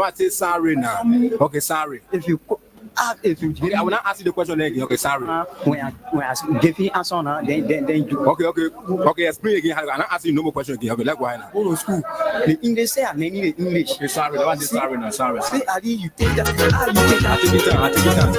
I say sorry now. Okay, sorry. If you I will not ask you the question again. Okay, sorry. when I give you answer now, then you Okay. Explain again. I'm not asking you no more question again. Okay, let's go now. go to school. The English say I need the English. Okay, sorry. That was sorry now. Sorry. Say Ali, you take that. You take that. I take it down.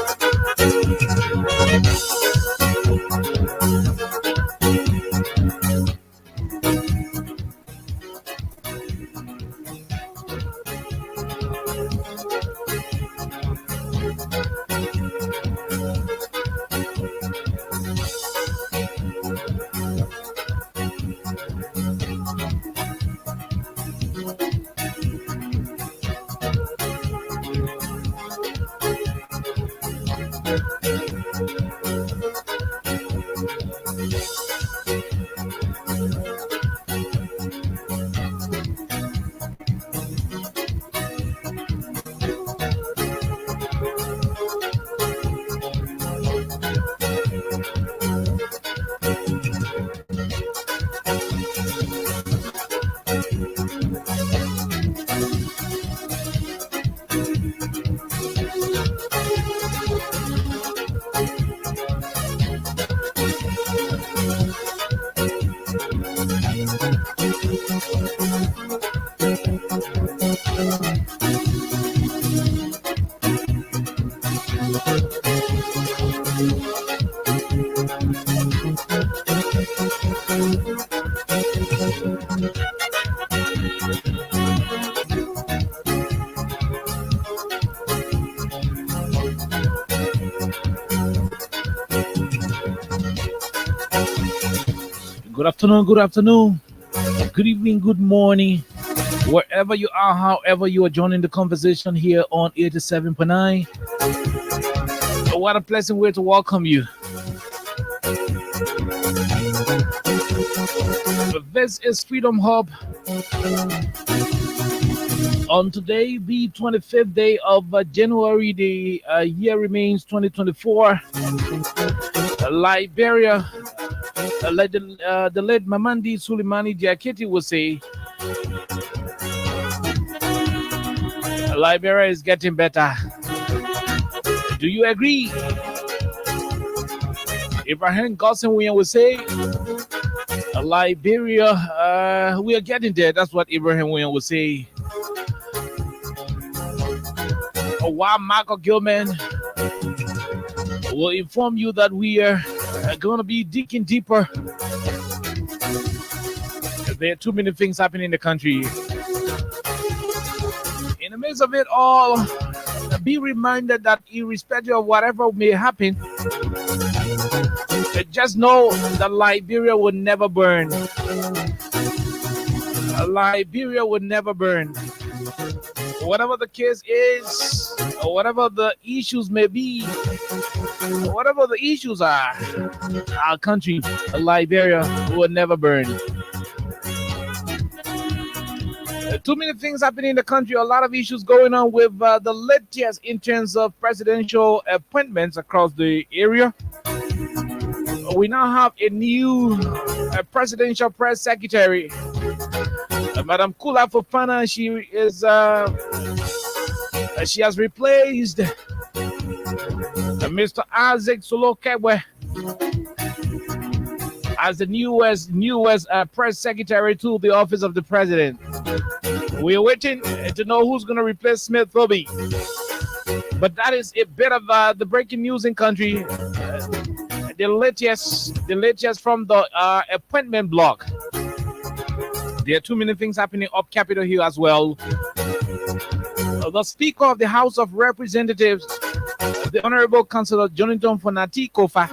Good afternoon, good evening, good morning, wherever you are, however you are joining the conversation here on 87.9. What a pleasant way to welcome you. This is Freedom Hub. On today, the 25th day of January, the year remains 2024. Liberia, like the late Mamandi Suleimani Diakite would say, Liberia is getting better. Do you agree? Ibrahim Gossenwian would say, Liberia, we are getting there. That's what Ibrahim Wian would say. While Michael Gilman will inform you that we are going to be digging deeper. There are too many things happening in the country. In the midst of it all, be reminded that irrespective of whatever may happen, just know that Liberia will never burn. Liberia will never burn. Whatever the case is, or whatever the issues may be, whatever the issues are, our country, Liberia, will never burn. Too many things happening in the country, a lot of issues going on with the latest in terms of presidential appointments across the area. We now have a new presidential press secretary, Madam Kula Fofana. She has replaced Mr. Isaac Solokebwe as the newest press secretary to the office of the president. We are waiting to know who's going to replace Smith Thobi. But that is a bit of the breaking news in country. The latest from the appointment block. There are too many things happening up Capitol Hill as well. The Speaker of the House of Representatives, the Honorable Councillor Jonathan Fonati Kofa,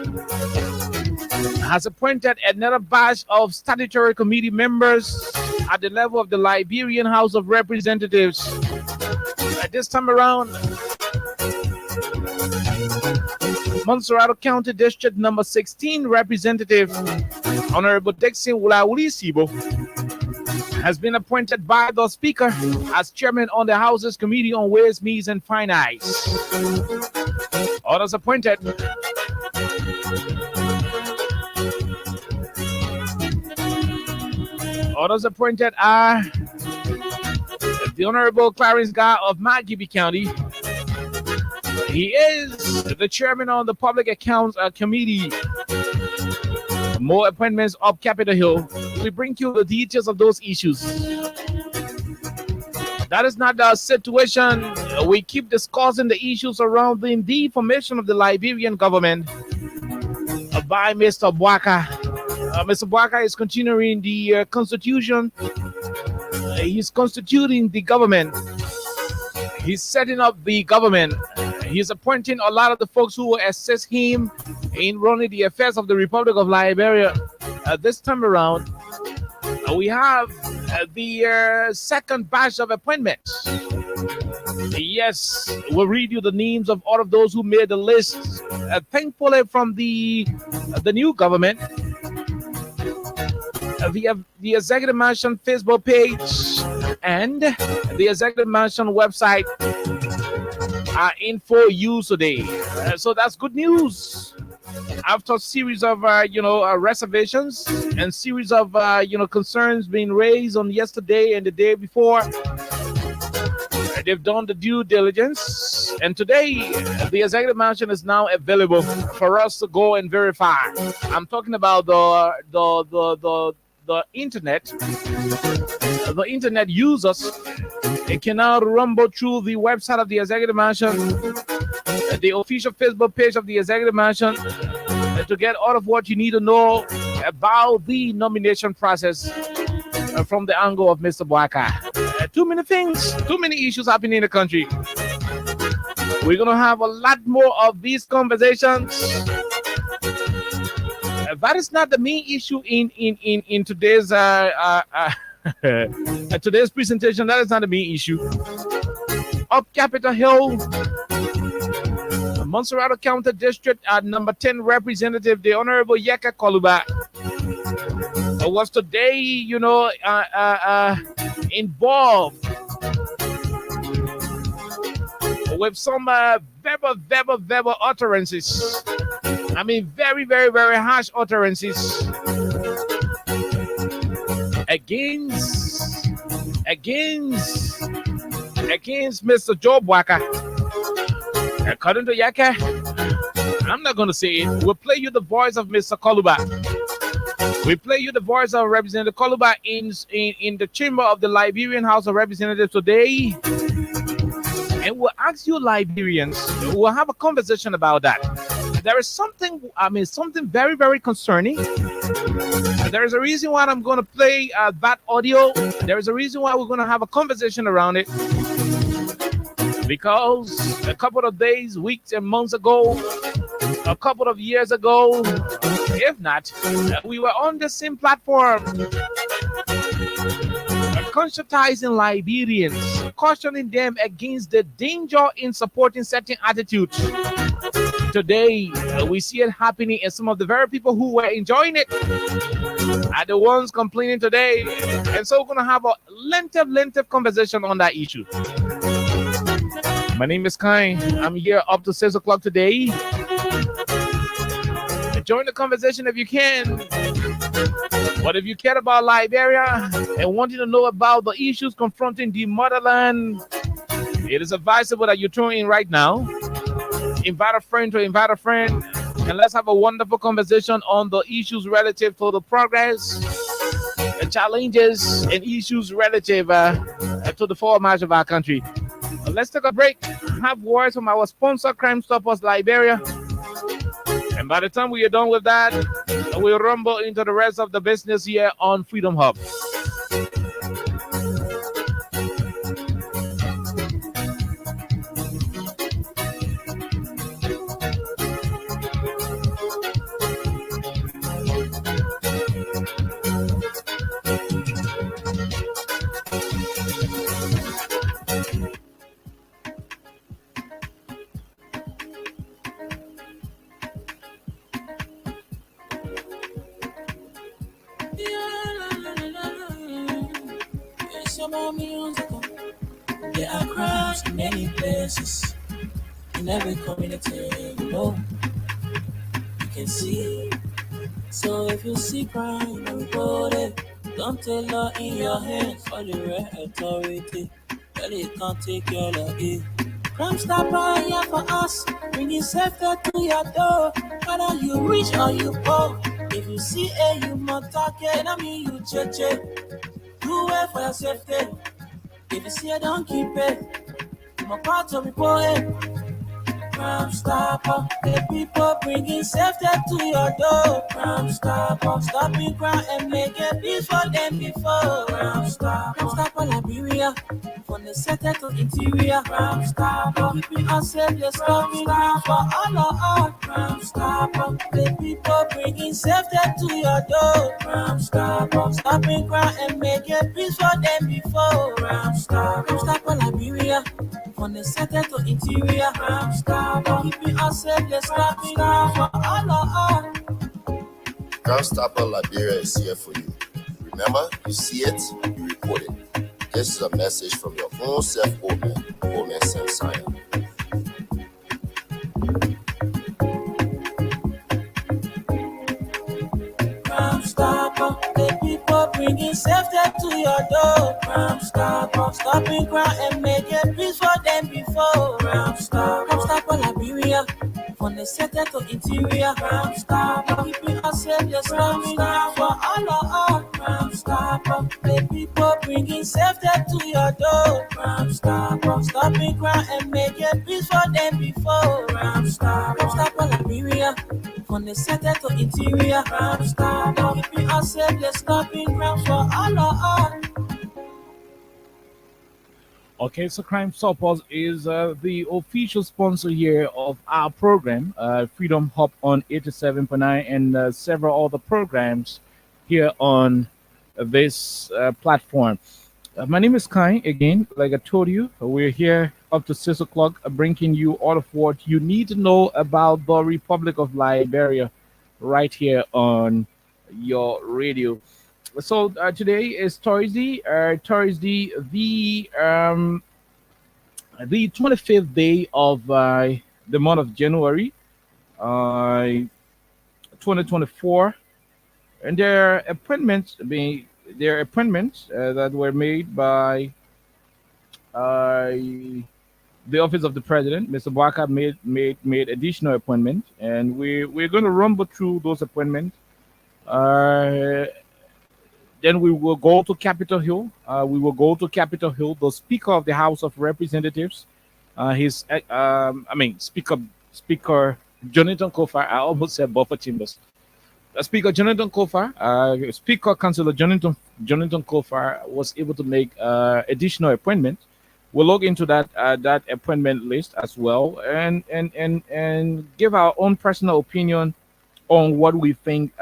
has appointed another batch of statutory committee members at the level of the Liberian House of Representatives. This time around, Montserrat County District Number 16 Representative Honorable Dixon Wulawuli Sibo has been appointed by the Speaker as Chairman on the House's Committee on Ways, Means and Finance. Others appointed: are the Honorable Clarence Guy of Maghibie County. He is the chairman on the Public Accounts Committee. More appointments up Capitol Hill. We bring you the details of those issues. That is not the situation. We keep discussing the issues surrounding the formation of the Liberian government by Mr. Bwaka. Mr. Bwaka is continuing the constitution. He's constituting the government. He's setting up the government. He's appointing a lot of the folks who will assist him in running the affairs of the Republic of Liberia. This time around, we have the second batch of appointments. Yes, we'll read you the names of all of those who made the list. Thankfully, from the new government, the Executive Mansion Facebook page and the Executive Mansion website are in for use today. So that's good news. After a series of reservations and series of concerns being raised on yesterday and the day before, they've done the due diligence, and today the Executive Mansion is now available for us to go and verify. I'm talking about the internet. The internet users, they can now rumble through the website of the Executive Mansion, the official Facebook page of the Executive Mansion, to get all of what you need to know about the nomination process from the angle of Mr. Bwaka. Too many things, too many issues happening in the country. We're going to have a lot more of these conversations. That is not the main issue in today's today's presentation. That is not the main issue. Up Capitol Hill, Montserrat County District number 10 representative, the Honorable Yeka Koluba, was today, involved with some verbal utterances. I mean, very, very, very harsh utterances against Mr. Joe Bwaka. According to Yaka, I'm not going to say it. We'll play you the voice of Mr. Koluba. We play you the voice of Representative Koluba in the chamber of the Liberian House of Representatives today. And we'll ask you Liberians, we'll have a conversation about that. There is something very, very concerning. There is a reason why I'm going to play that audio. There is a reason why we're going to have a conversation around it. Because a couple of days, weeks, and months ago, a couple of years ago, if not, we were on the same platform, conscientizing Liberians, cautioning them against the danger in supporting certain attitudes. Today, we see it happening, and some of the very people who were enjoying it are the ones complaining today. And so we're going to have a lengthy conversation on that issue. My name is Kai. I'm here up to 6 o'clock today. Join the conversation if you can. But if you care about Liberia and wanting to know about the issues confronting the motherland, it is advisable that you tune in right now. Invite a friend, and let's have a wonderful conversation on the issues relative to the progress, the challenges, and issues relative to the forward march of our country. Let's take a break, have words from our sponsor, Crime Stoppers Liberia. And by the time we are done with that, we'll rumble into the rest of the business here on Freedom Hub. There are crowds in many places, in every community, you can see. So if you see crime, report it. Don't take law in your hands for the right authority. Surely you can't take your love. Crime Stopper here for us, bringing safety to your door. Whether you rich or you poor, if you see a human talking, I mean you cheche. Do it for your safety. If you see it, don't keep it. I'm a part of it. Crime Stopper, the people bringing safety to your door. Crime Stopper, stopping crime and making peace for them before. Crime Stopper, Liberia, from the center to interior. Crime Stopper, keeping us safe, just stopping crime for all of us. Crime Stopper, the people bringing safety to your door. Crime Stopper, stopping crime and making peace for them before. Crime Stopper, Liberia, from the center to interior. Crime Stopper, keeping us safe, just stopping crime for all of us. Crime Stopper Liberia is here for you. Remember, you see it, you report it. This is a message from your own self, Omen Samsaya. Crime Stopper, the people bringing safety to your door. Crime Stopper, stopping crime and making peace for them before. Crime Stopper, Liberia, from the center to interior. Crime Stopper, keeping us safe, just stopping crime for all of us. Crime Stopper, the people bringing safety to your door. Crime Stopper, stopping crime and making peace for them before. Crime Stopper, Liberia, from the center to interior. Crime Stopper, keeping us safe, just stopping crime for all of us. Okay, so Crime Stoppers is the official sponsor here of our program, Freedom Hub on 87.9 and several other programs here on this platform. My name is Kai. Again, like I told you, we're here up to 6 o'clock, bringing you all of what you need to know about the Republic of Liberia right here on your radio. So today is Thursday, the 25th day of the month of January, 2024, and there are appointments that were made by the office of the president. Mr. Bwaka made additional appointments, and we're going to rumble through those appointments. Then we will go to Capitol Hill. The Speaker of the House of Representatives, Speaker Jonathan Kofar. I almost said Buffer Chambers. Speaker Jonathan Kofar, Speaker Councillor Jonathan Kofar was able to make additional appointment. We'll look into that appointment list as well, and give our own personal opinion on what we think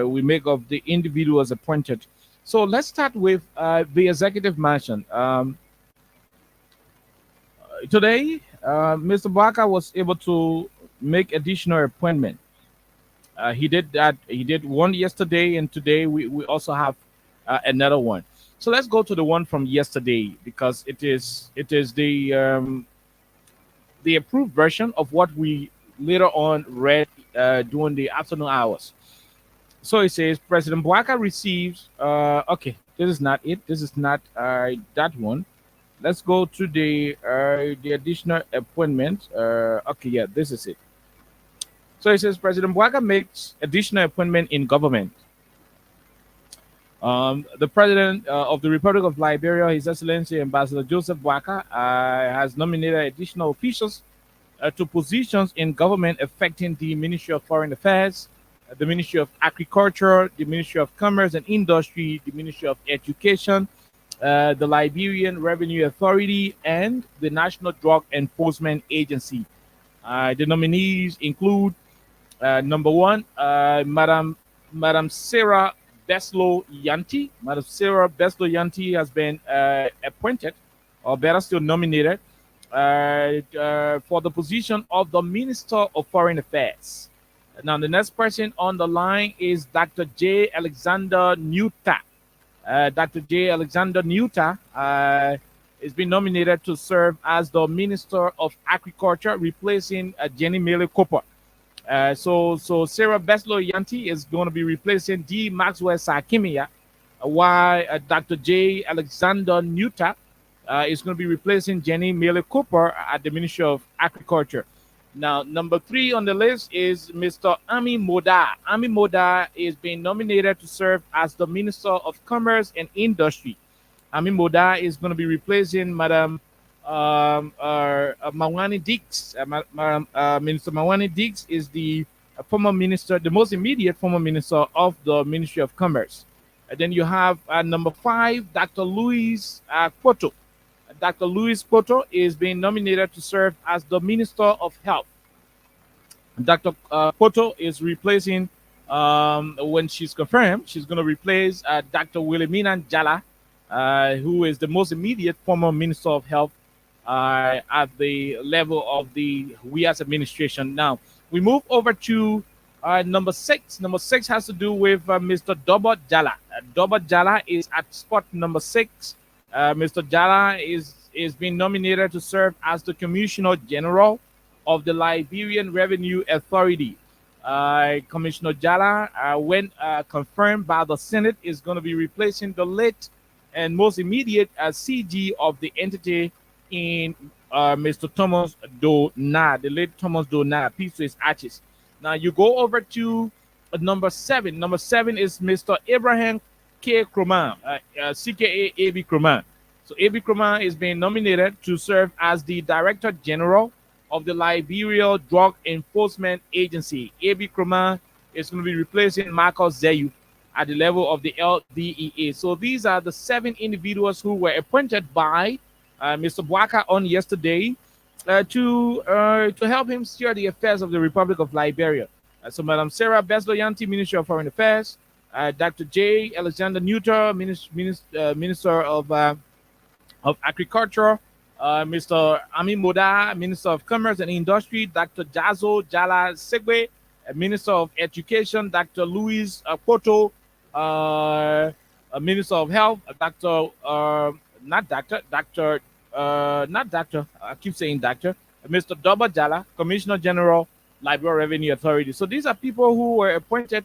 we make of the individuals appointed. So let's start with the executive mansion. Today, Mr. Bwaka was able to make additional appointment. He did that. He did one yesterday, and today we also have another one. So let's go to the one from yesterday, because it is the approved version of what we later on read during the afternoon hours. So it says President Bwaka receives. Okay, this is not it. This is not that one. Let's go to the additional appointment. Okay, yeah, this is it. So it says President Bwaka makes additional appointment in government. The President of the Republic of Liberia, His Excellency Ambassador Joseph Bwaka, has nominated additional officials to positions in government affecting the Ministry of Foreign Affairs, the Ministry of Agriculture, the Ministry of Commerce and Industry, the Ministry of Education, the Liberian Revenue Authority, and the National Drug Enforcement Agency. The nominees include number one, Madam Sarah Beslow Yanti. Madam Sarah Beslow Yanti has been appointed, or better still nominated, for the position of the Minister of Foreign Affairs. Now, the next person on the line is Dr. J. Alexander Nuta. Dr. J. Alexander Nuta has been nominated to serve as the Minister of Agriculture, replacing Jenny Mele Cooper. So Sarah Beslow Yanti is going to be replacing D. Maxwell Sakimia, while Dr. J. Alexander Nuta is going to be replacing Jenny Miller Cooper at the Ministry of Agriculture. Now, number 3 on the list is Mr. Ami Moda. Ami Moda is being nominated to serve as the Minister of Commerce and Industry. Ami Moda is going to be replacing Madam Mawani Dix. Minister Mawani Dix is the former minister, the most immediate former minister of the Ministry of Commerce. And then you have number 5, Dr. Louis Poto. Dr. Louis Poto is being nominated to serve as the Minister of Health. Dr. Poto is replacing, when she's confirmed, she's going to replace Dr. Wilhelmina Jala, who is the most immediate former Minister of Health at the level of the WIAS administration. Now, we move over to number 6. Number 6 has to do with Mr. Doba Jala. Doba Jala is at spot number 6. Mr. Jala is being nominated to serve as the Commissioner General of the Liberian Revenue Authority. Commissioner Jala, when confirmed by the Senate, is going to be replacing the late and most immediate CG of the entity in Mr. Thomas Dona, the late Thomas Dona. Peace to his ashes. Now you go over to number 7. Number 7 is Mr. Abraham K. Kroman, CKA A.B. Kroman. So A.B. Kroman is being nominated to serve as the Director General of the Liberia Drug Enforcement Agency. A.B. Kroman is going to be replacing Marcus Zeyu at the level of the LDEA. So these are the 7 individuals who were appointed by Mr. Bwaka on yesterday to help him steer the affairs of the Republic of Liberia. So Madam Sarah Besloyanti, Minister of Foreign Affairs, Dr. J. Alexander Nutter, Minister of Agriculture, Mr. Ami Moda, Minister of Commerce and Industry, Dr. Jazo Jala Segwe, Minister of Education, Dr. Louis Poto, Minister of Health, I keep saying doctor, Mr. Doba Jala, Commissioner General, Liberia Revenue Authority. So these are people who were appointed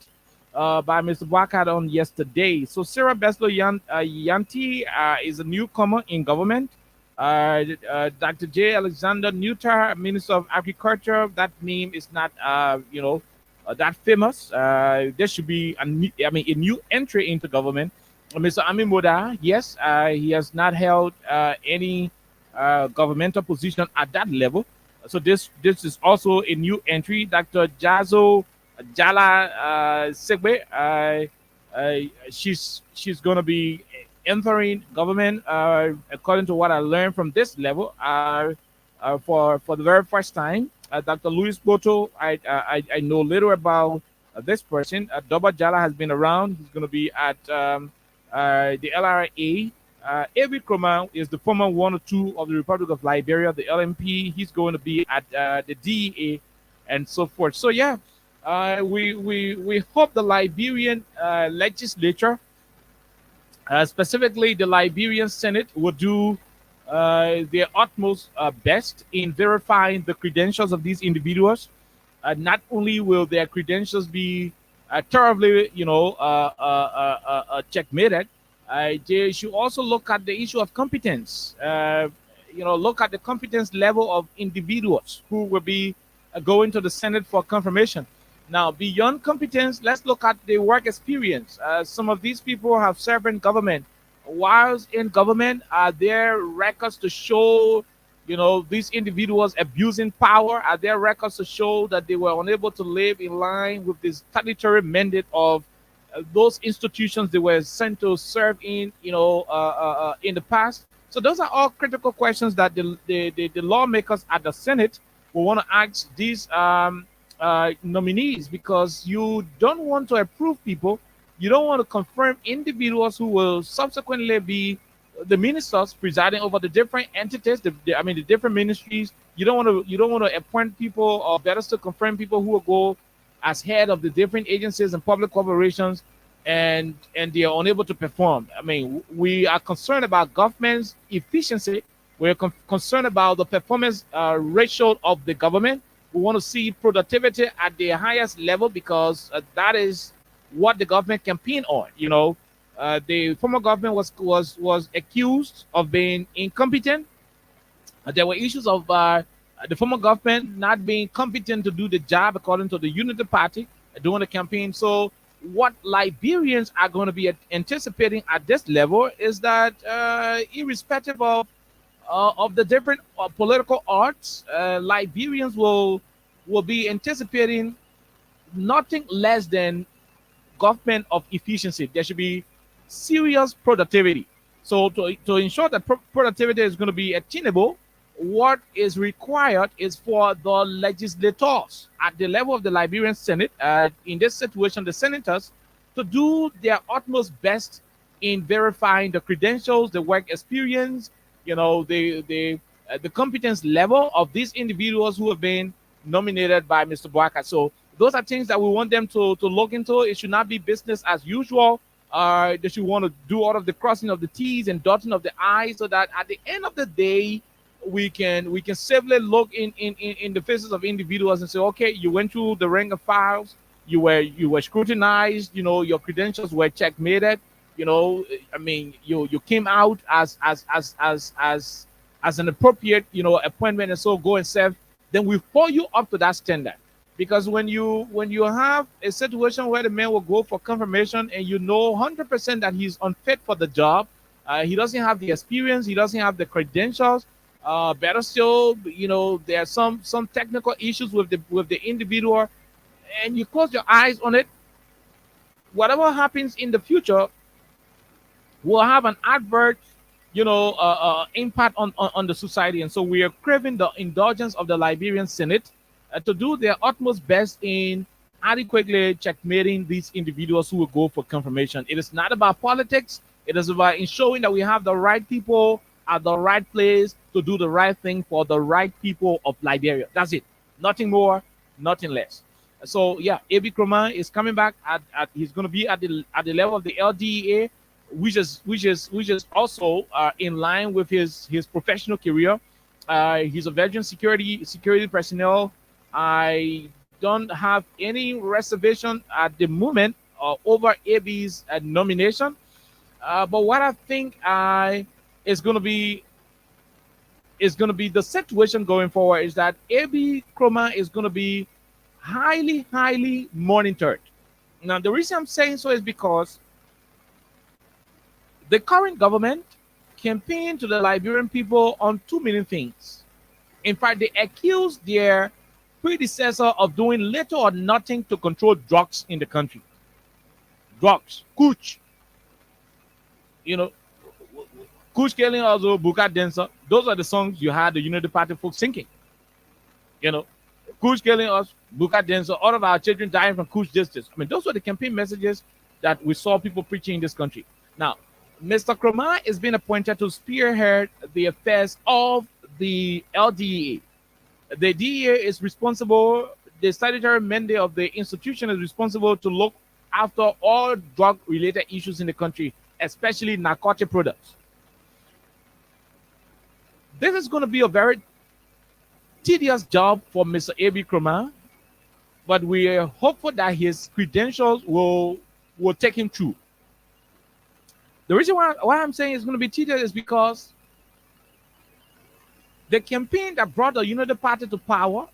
by Mr. Bwaka on yesterday. So Sarah Beslo Yanti is a newcomer in government. Dr. J. Alexander Nutter, Minister of Agriculture. That name is not, that famous. There should be a new entry into government. Mr. Ami Moda, yes, he has not held any governmental position at that level. So this is also a new entry. Dr. Jazo Jala Segbe, she's going to be entering government, according to what I learned from this level, for the very first time. Dr. Louis Boto, I know little about this person. Doba Jala has been around. He's going to be at the LRA. A.B. Kroman is the former 1 or 2 of the Republic of Liberia, the LMP. He's going to be at the DEA and so forth. So yeah, we hope the Liberian legislature, specifically the Liberian Senate, will do their utmost best in verifying the credentials of these individuals. Not only will their credentials be thoroughly, checkmated, they should also look at the issue of competence. Look at the competence level of individuals who will be going to the Senate for confirmation. Now, beyond competence, let's look at the work experience. Some of these people have served in government. Whilst in government, are there records to show, these individuals abusing power? Are there records to show that they were unable to live in line with this statutory mandate of those institutions they were sent to serve in, in the past? So those are all critical questions that the lawmakers at the Senate will want to ask these nominees, because you don't want to approve people. You don't want to confirm individuals who will subsequently be the ministers presiding over the different entities, the different ministries. You don't want to appoint people, or better still, confirm people who will go as head of the different agencies and public corporations, and they are unable to perform. We are concerned about government's efficiency. We're concerned about the performance ratio of the government. We want to see productivity at the highest level, because that is what the government campaign on. The former government was accused of being incompetent. There were issues of the former government not being competent to do the job according to the Unity Party during the campaign. So, what Liberians are going to be anticipating at this level is that, irrespective of the different political arts, Liberians will be anticipating nothing less than government of efficiency. There should be serious productivity. So to ensure that productivity is going to be attainable, what is required is for the legislators at the level of the Liberian Senate, in this situation, the senators, to do their utmost best in verifying the credentials, the work experience, the competence level of these individuals who have been nominated by Mr. Boaka. So those are things that we want them to look into. It should not be business as usual. They should want to do all of the crossing of the T's and dotting of the I's, so that at the end of the day, we can safely look in the faces of individuals and say, okay, you went through the rank of files, you were scrutinized, your credentials were checkmated, you came out as an appropriate appointment, and so go and serve. Then we hold you up to that standard. Because when you have a situation where the man will go for confirmation and 100% that he's unfit for the job, he doesn't have the experience, he doesn't have the credentials. Better still, there are some technical issues with the individual, and you close your eyes on it. Whatever happens in the future will have an adverse, impact on the society. And so we are craving the indulgence of the Liberian Senate to do their utmost best in adequately checkmating these individuals who will go for confirmation. It is not about politics. It is about ensuring that we have the right people at the right place to do the right thing for the right people of Liberia. That's it. Nothing more, nothing less. So yeah, A.B. Kroma is coming back he's going to be at the level of the LDEA, which is also in line with his professional career. He's a veteran security personnel. I don't have any reservation at the moment over AB's nomination. But what I think is going to be the situation going forward is that A.B. Kroma is going to be highly, highly monitored. Now, the reason I'm saying so is because the current government campaigned to the Liberian people on too many things. In fact, they accused their predecessor of doing little or nothing to control drugs in the country. Drugs, Kuch. Kuch killing also Buka Dancer. Those are the songs you had the Unity Party folks singing. Kuch killing us, Buka Dancer, all of our children dying from Kuch justice. I mean, those were the campaign messages that we saw people preaching in this country. Now, Mr. Kroma is being appointed to spearhead the affairs of the LDEA. The DEA is responsible, the statutory mandate of the institution is responsible to look after all drug-related issues in the country, especially narcotic products. This is going to be a very tedious job for Mr. A.B. Kroma, but we are hopeful that his credentials will take him through. The reason why I'm saying it's going to be tedious is because the campaign that brought the Unity Party to power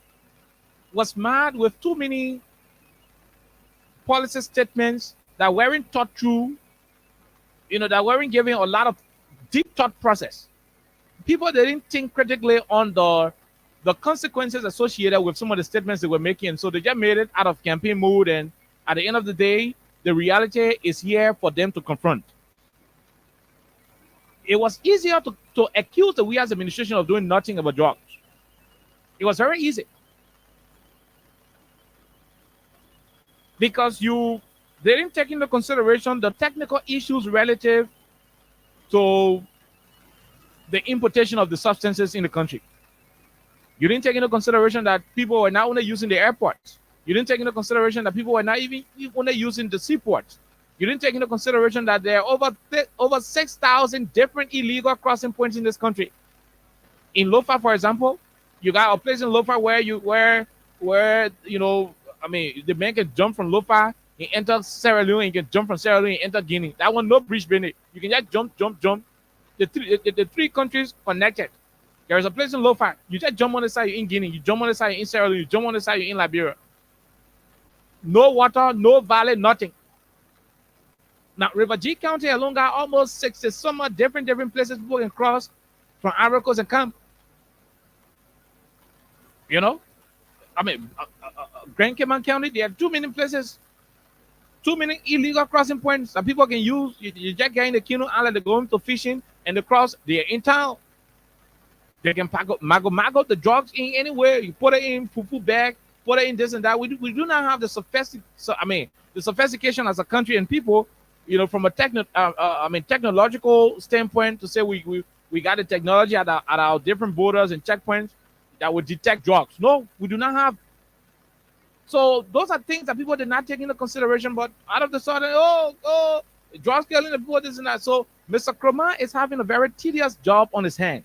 was marred with too many policy statements that weren't thought through, that weren't giving a lot of deep thought process. People didn't think critically on the consequences associated with some of the statements they were making. So they just made it out of campaign mode. And at the end of the day, the reality is here for them to confront. It was easier to accuse the Wias administration of doing nothing about drugs. It was very easy. Because they didn't take into consideration the technical issues relative to the importation of the substances in the country. You didn't take into consideration that people were not only using the airports. You didn't take into consideration that people were not even only using the seaports. You didn't take into consideration that there are over 6,000 different illegal crossing points in this country. In Lofa, for example, you got a place in Lofa where the man can jump from Lofa You enter Sierra Leone, you can jump from Sierra Leone, enter Guinea. That one, no bridge beneath. You can just jump. The three countries connected. There is a place in Lofa. You just jump on the side, you're in Guinea. You jump on the side, you're in Sierra Leone. You jump on the side, you're in Liberia. No water, no valley, nothing. Now, River G County alone got almost 60 some different places people can cross from Ivory Coast and come. You know? I mean, Grand Cayman County, they have too many places, too many illegal crossing points that people can use. You just get in the canoe island, they go into fishing, and they cross, they're in town. They can pack up, mago the drugs in anywhere. You put it in fufu bag, put it in this and that. We do not have the sophistication as a country and people, you know, from a technological standpoint to say we got the technology at our different borders and checkpoints that would detect drugs. No, we do not have. So those are things that people did not take into consideration, but out of the sudden, drugs killing the people, this and that. So Mr. Kroma is having a very tedious job on his hand.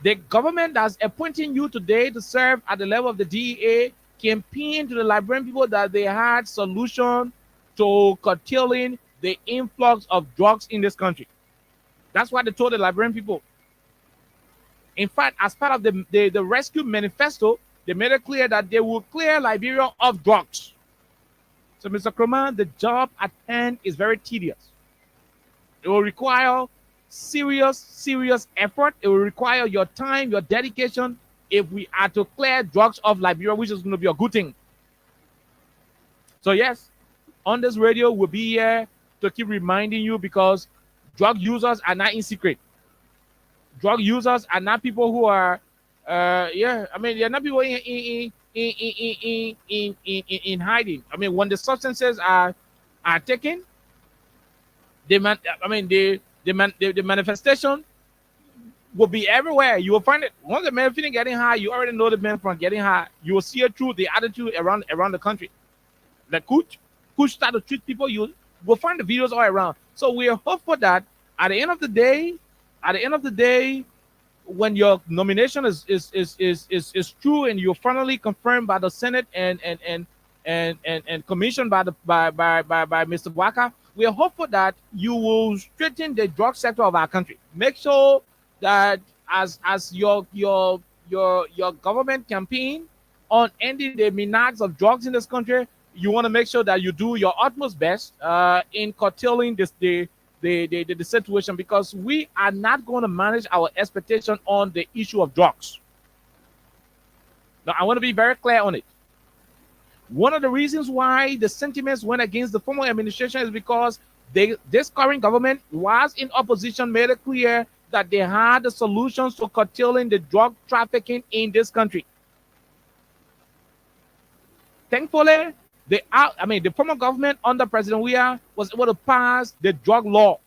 The government that's appointing you today to serve at the level of the DEA campaigned to the Liberian people that they had solution to curtailing the influx of drugs in this country. That's what they told the Liberian people. In fact, as part of the rescue manifesto, they made it clear that they will clear Liberia of drugs. So, Mr. Kroma, the job at hand is very tedious. It will require serious effort. It will require your time, your dedication, if we are to clear drugs off Liberia, which is going to be a good thing. So yes, on this radio, we'll be here to keep reminding you, because drug users are not in secret. Drug users are not people who are, they're not people in hiding. I mean, when the substances are taken, the manifestation will be everywhere. You will find it. Once the man feeling getting high, you already know the man from getting high. You will see it through the attitude around the country. Like Kuch start to treat people, you will find the videos all around. So we are hopeful that at the end of the day, when your nomination is true and you're finally confirmed by the Senate and commissioned by Mr. Waka, we are hopeful that you will straighten the drug sector of our country. Make sure that as your government campaign on ending the menace of drugs in this country, you want to make sure that you do your utmost best in curtailing the situation, because we are not going to manage our expectation on the issue of drugs. Now, I want to be very clear on it. One of the reasons why the sentiments went against the former administration is because this current government was in opposition, made it clear that they had the solutions to curtailing the drug trafficking in this country. Thankfully, the former government under President Weah was able to pass the drug law.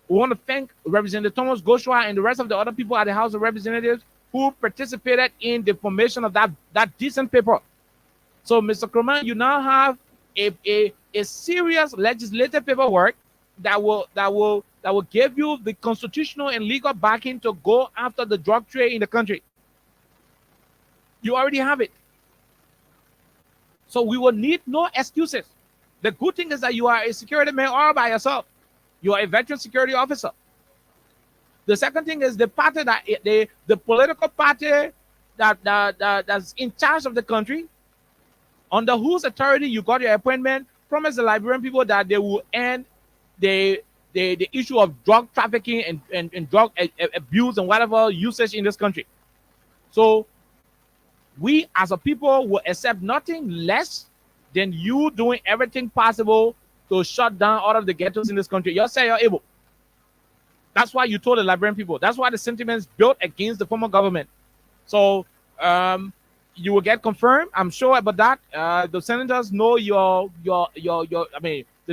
We want to thank Representative Thomas Goshua and the rest of the other people at the House of Representatives who participated in the formation of that decent paper. So, Mr. Kroma, you now have a serious legislative paperwork that will give you the constitutional and legal backing to go after the drug trade in the country. You already have it. So we will need no excuses. The good thing is that you are a security man all by yourself. You are a veteran security officer. The second thing is the party that the political party that's in charge of the country, under whose authority you got your appointment, promised the Liberian people that they will end the issue of drug trafficking and drug abuse and whatever usage in this country. So we as a people will accept nothing less than you doing everything possible to shut down all of the ghettos in this country. You say you're able. That's why you told the Liberian people. That's why the sentiments built against the former government. So you will get confirmed, I'm sure about that. The senators know they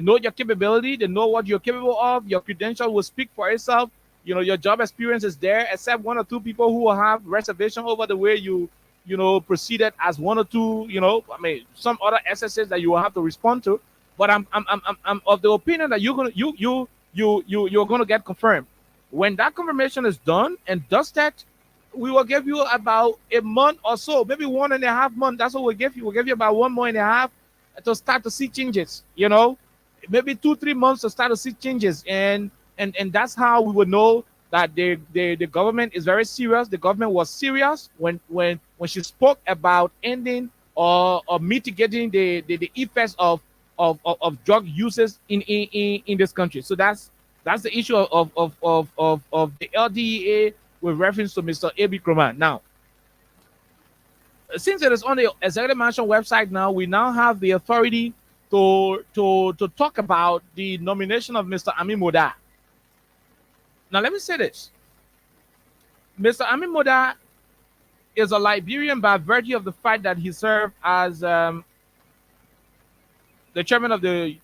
know your capability. They know what you're capable of. Your credential will speak for itself. You know, your job experience is there, except one or two people who will have reservation over the way you proceeded as one or two, some other SSS that you will have to respond to. But I'm of the opinion that you're gonna get confirmed. When that confirmation is done and dusted, we will give you about a month or so, maybe 1.5 months. That's what we'll give you. We'll give you about 1.5 months to start to see changes. Maybe 2-3 months to start to see changes, and that's how we would know that the government is very serious. The government was serious when she spoke about ending or mitigating the effects of drug uses in this country. So that's the issue of the LDEA with reference to Mr. A.B. Kroman. Now, since it is on the Executive Mansion website now, we now have the authority to talk about the nomination of Mr. Amin Moda. Now, let me say this. Mr. Amin Moda is a Liberian by virtue of the fact that he served as the chairman of the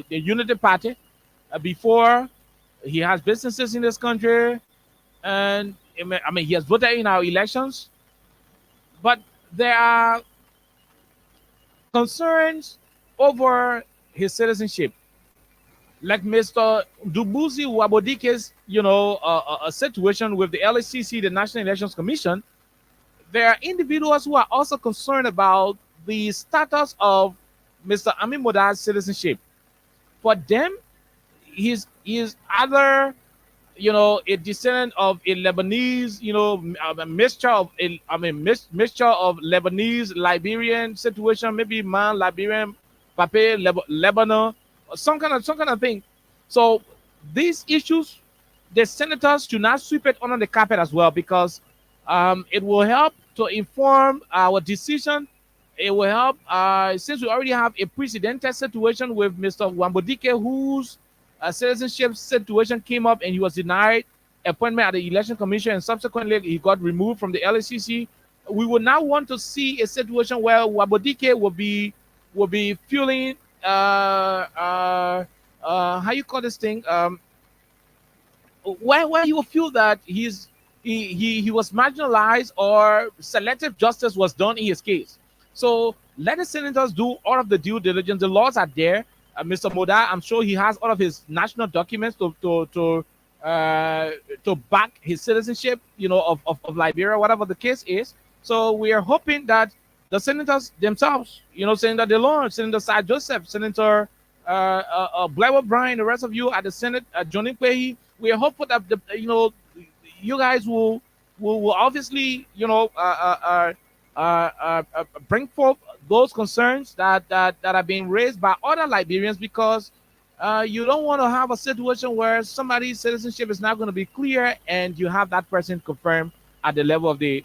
Unity Party before. He has businesses in this country, and I mean he has voted in our elections, but there are concerns over his citizenship, like Mr. Dubuzi Wabodike's, a situation with the LACC, the National Elections Commission. There are individuals who are also concerned about the status of Mr. Amin Moda's citizenship. For them, he's either a descendant of a Lebanese, a mixture of mixture of Lebanese, Liberian situation, maybe man, Liberian, Pape, Lebanon, or some kind of thing. So these issues, the senators should not sweep it under the carpet as well, because it will help to inform our decision. It will help since we already have a precedented situation with Mr. Wambodike, whose citizenship situation came up and he was denied appointment at the election commission, and subsequently he got removed from the LACC. We would now want to see a situation where Wabodike will be feeling how you call this thing, where he will feel that he was marginalized or selective justice was done in his case. So let the senators do all of the due diligence. The laws are there. Mr. Moda, I'm sure he has all of his national documents to back his citizenship, of Liberia, whatever the case is. So we are hoping that the senators themselves, Senator DeLon, Senator Sir Joseph, Senator Blair O'Brien, the rest of you at the Senate, Johnny Quahy, we are hopeful that you guys will obviously, bring forth those concerns that are being raised by other Liberians, because you don't want to have a situation where somebody's citizenship is not going to be clear and you have that person confirmed at the level of the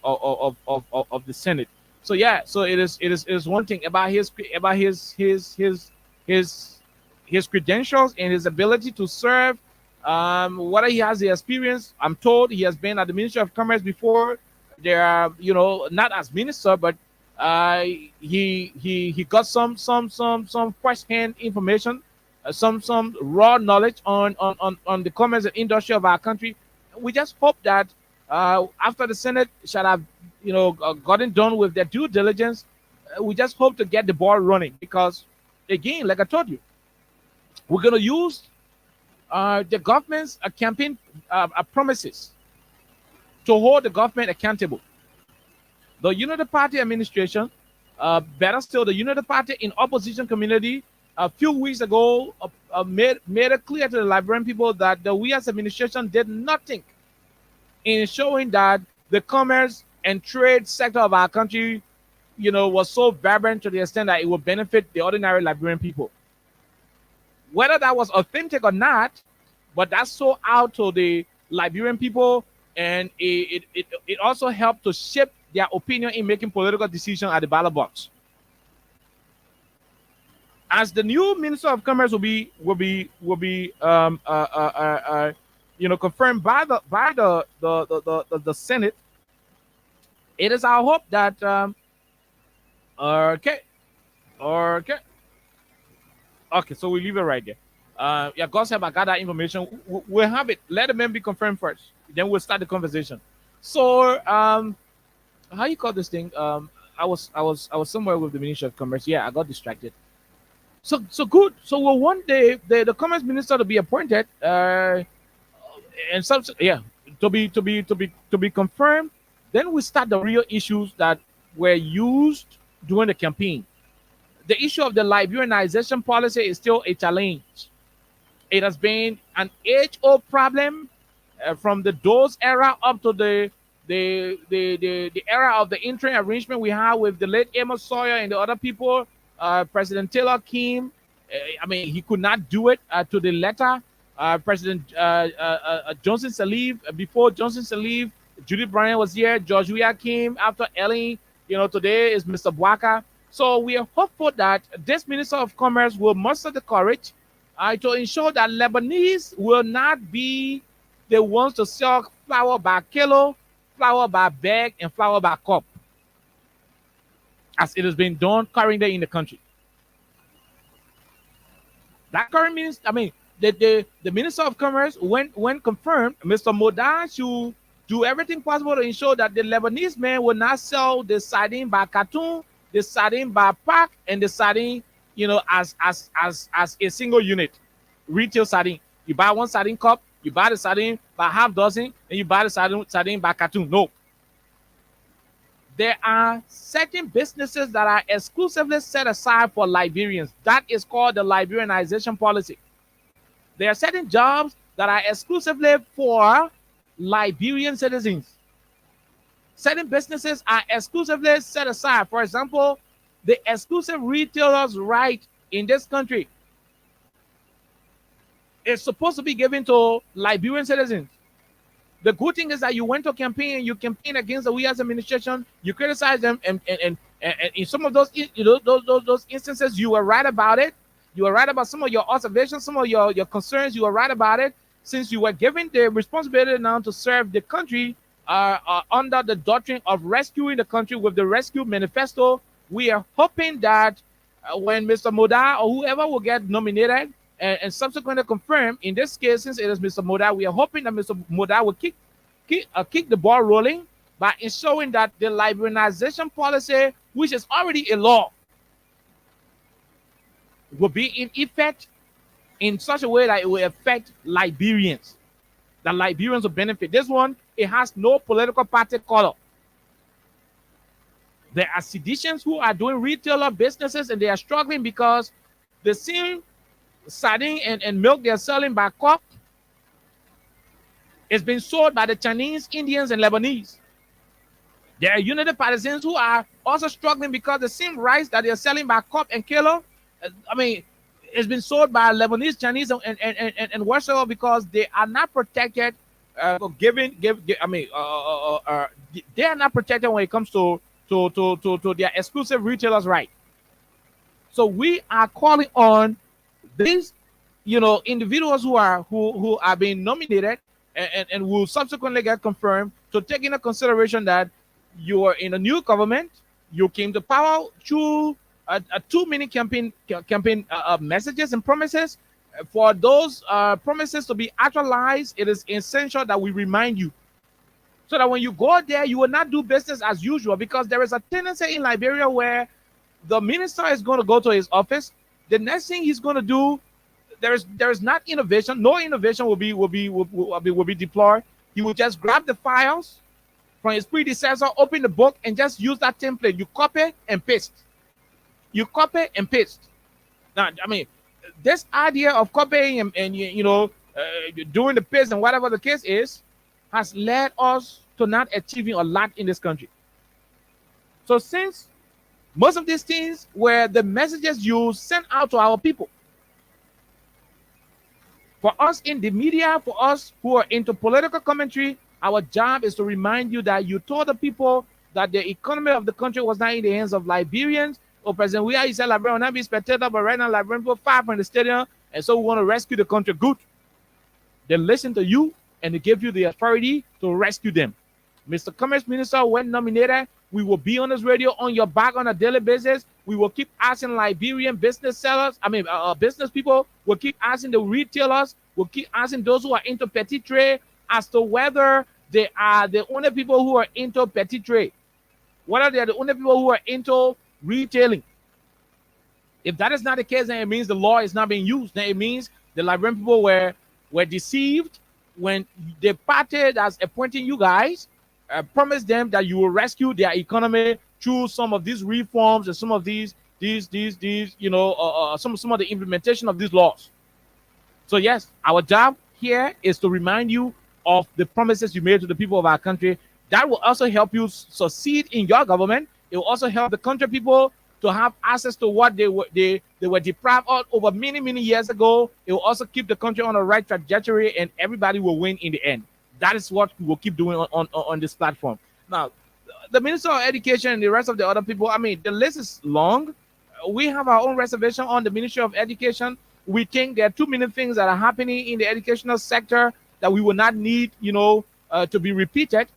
Senate. So yeah, so it is one thing about his credentials and his ability to serve. Whether he has the experience, I'm told he has been at the Ministry of Commerce before. There are, not as minister, but he got some first-hand information, some raw knowledge on the commerce and industry of our country. We just hope that after the Senate should have gotten done with their due diligence, we just hope to get the ball running, because again, like I told you, we're going to use the government's campaign promises to hold the government accountable. The Unity Party administration, better still, the Unity Party in opposition community, a few weeks ago made it clear to the Liberian people that the WEAS administration did nothing in showing that the commerce and trade sector of our country, was so vibrant to the extent that it would benefit the ordinary Liberian people. Whether that was authentic or not, but that's so out to the Liberian people, and it also helped to shape their opinion in making political decisions at the ballot box. As the new Minister of Commerce will be confirmed by the Senate, it is our hope that okay, so we leave it right there. Yeah, God said I got that information. We'll have it. Let the men be confirmed first. Then we'll start the conversation. So, how you call this thing? I was somewhere with the Ministry of Commerce. Yeah, I got distracted. So good. So we'll one day the Commerce Minister to be appointed. And some, yeah, to be confirmed. Then we start the real issues that were used during the campaign. The issue of the Liberianization policy is still a challenge. It has been an age-old problem from the Dose era up to the era of the interim arrangement we had with the late Amos Sawyer and the other people. President Taylor came. He could not do it to the letter. President Johnson Sirleaf, before Johnson Sirleaf, Judy Bryant was here. George Weah came after Ellen. Today is Mr. Bwaka. So we are hopeful that this Minister of Commerce will muster the courage to ensure that Lebanese will not be the ones to sell flour by kilo, flour by bag, and flour by cup, as it has been done currently in the country. That current means, the Minister of Commerce, when confirmed, Mr. Moda should do everything possible to ensure that the Lebanese man will not sell the sardine by carton, the sardine by pack, and the sardine, as a single unit. Retail sardine. You buy one sardine cup, you buy the sardine by half dozen, and you buy the sardine by carton. No. There are certain businesses that are exclusively set aside for Liberians. That is called the Liberianization policy. There are certain jobs that are exclusively for Liberian citizens. Certain businesses are exclusively set aside. For example, the exclusive retailers' right in this country is supposed to be given to Liberian citizens. The good thing is that you went to campaign and you campaign against the WEA's administration. You criticize them, and in some of those those instances, you were right about it. You were right about some of your observations, some of your concerns. You were right about it. Since you were given the responsibility now to serve the country under the doctrine of rescuing the country with the Rescue Manifesto, we are hoping that when Mr. Moda or whoever will get nominated and subsequently confirmed, in this case, since it is Mr. Moda, we are hoping that Mr. Moda will kick the ball rolling by ensuring that the liberalization policy, which is already a law, will be in effect in such a way that it will affect Liberians. The Liberians will benefit. This one, it has no political party color. There are seditionists who are doing retailer businesses and they are struggling because the same sardine and milk they are selling by cup is being sold by the Chinese, Indians, and Lebanese. There are unity partisans who are also struggling because the same rice that they are selling by cup and kilo, it's been sold by Lebanese, Chinese, and whatsoever, because they are not protected. They are not protected when it comes to their exclusive retailers' right. So we are calling on these, individuals who are being nominated and will subsequently get confirmed to take into consideration that you are in a new government. You came to power through too many campaign messages and promises. For those promises to be actualized, it is essential that we remind you, so that when you go there, you will not do business as usual, because there is a tendency in Liberia where the minister is going to go to his office. The next thing he's going to do, there is not innovation. No innovation will be deployed. He will just grab the files from his predecessor, open the book, and just use that template. You copy and paste. You copy and paste. Now, this idea of copying and doing the paste and whatever the case is, has led us to not achieving a lot in this country. So since most of these things were the messages you sent out to our people, for us in the media, for us who are into political commentary, our job is to remind you that you told the people that the economy of the country was not in the hands of Liberians. Or President Weah, he said Liberia will not be spectator, but right now Liberian people fight from the stadium, and so we want to rescue the country. Good. They listen to you and they give you the authority to rescue them. Mr. Commerce Minister, when nominated, we will be on this radio on your back on a daily basis. We will keep asking Liberian business sellers, business people, we'll keep asking the retailers, we'll keep asking those who are into petit trade as to whether they are the only people who are into petit trade, whether they are the only people who are into retailing. If that is not the case, then it means the law is not being used. Then it means the Liberian people were deceived when the party that's appointing you guys promise them that you will rescue their economy through some of these reforms and some of these some of the implementation of these laws. So yes, our job here is to remind you of the promises you made to the people of our country. That will also help you succeed in your government. It will also help the country people to have access to what they were deprived of over many years ago. It will also keep the country on the right trajectory, and everybody will win in the end. That is what we will keep doing on this platform. Now, the Minister of Education and the rest of the other people, I mean, the list is long. We have our own reservation on the Ministry of Education. We think there are too many things that are happening in the educational sector that we will not need, to be repeated.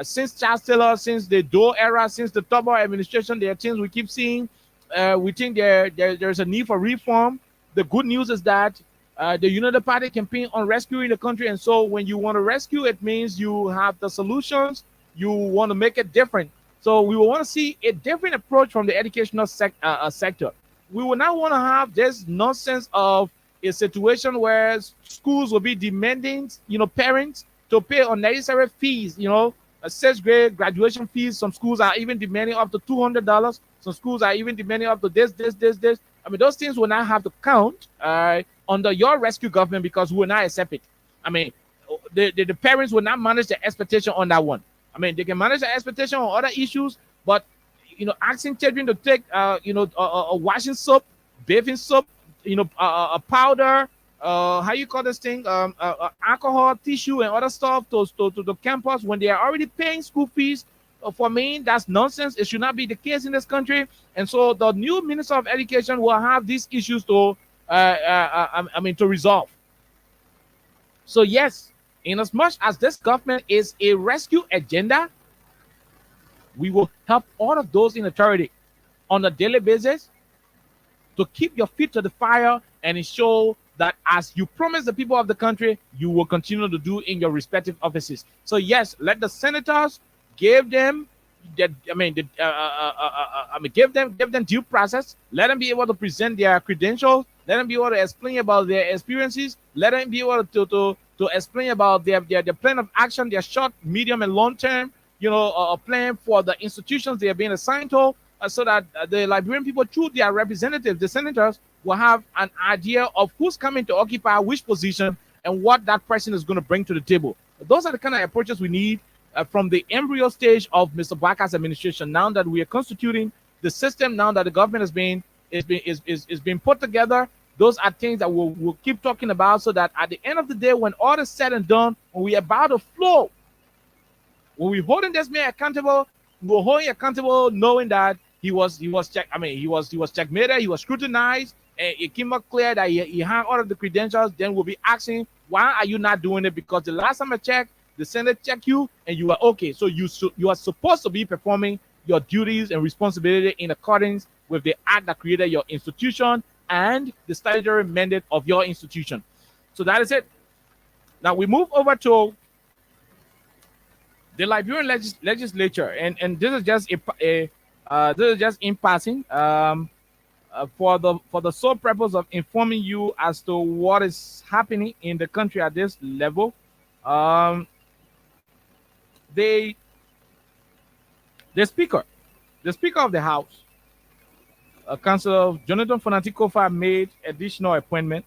Since Charles Taylor, since the Doe era, since the Tubber administration, there are things we keep seeing. We think there's a need for reform. The good news is that the United Party campaign on rescuing the country, and so when you want to rescue, it means you have the solutions. You want to make it different. So we will want to see a different approach from the educational sector. We will not want to have this nonsense of a situation where schools will be demanding, parents to pay unnecessary fees, a 6th grade graduation fees. Some schools are even demanding up to $200. Some schools are even demanding up to this. I mean, those things will not have to count under your rescue government, because we will not accept it. I mean, the parents will not manage the expectation on that one. I mean, they can manage the expectation on other issues, but asking children to take a washing soap, bathing soap, a powder, how you call this thing, alcohol, tissue, and other stuff to the campus when they are already paying school fees. For me, that's nonsense. It should not be the case in this country. And so the new Minister of Education will have these issues to resolve. So yes, in as much as this government is a rescue agenda, we will help all of those in authority on a daily basis to keep your feet to the fire and ensure that as you promise the people of the country, you will continue to do in your respective offices. So yes, let the senators give them give them due process. Let them be able to present their credentials. Let them be able to explain about their experiences. Let them be able to explain about their plan of action, their short, medium, and long term, a plan for the institutions they are being assigned to, so that the Liberian people, through their representatives, the senators, will have an idea of who's coming to occupy which position and what that person is going to bring to the table. Those are the kind of approaches we need from the embryo stage of Mr. Baka's administration. Now that we are constituting the system, now that the government is being put together, those are things that we'll keep talking about, so that at the end of the day, when all is said and done, when we're about to flow, when we're holding this man accountable, we're holding accountable knowing that he was checkmated, he was scrutinized, and it came up clear that he had all of the credentials. Then we'll be asking, why are you not doing it? Because the last time I checked, the Senate checked you and you are okay. So you are supposed to be performing your duties and responsibility in accordance with the act that created your institution and the statutory mandate of your institution. So that is it. Now we move over to the Liberian legislature, and this is just in passing, for the sole purpose of informing you as to what is happening in the country at this level. The speaker of the House, Councilor Jonathan Fonati-Kofa, made additional appointment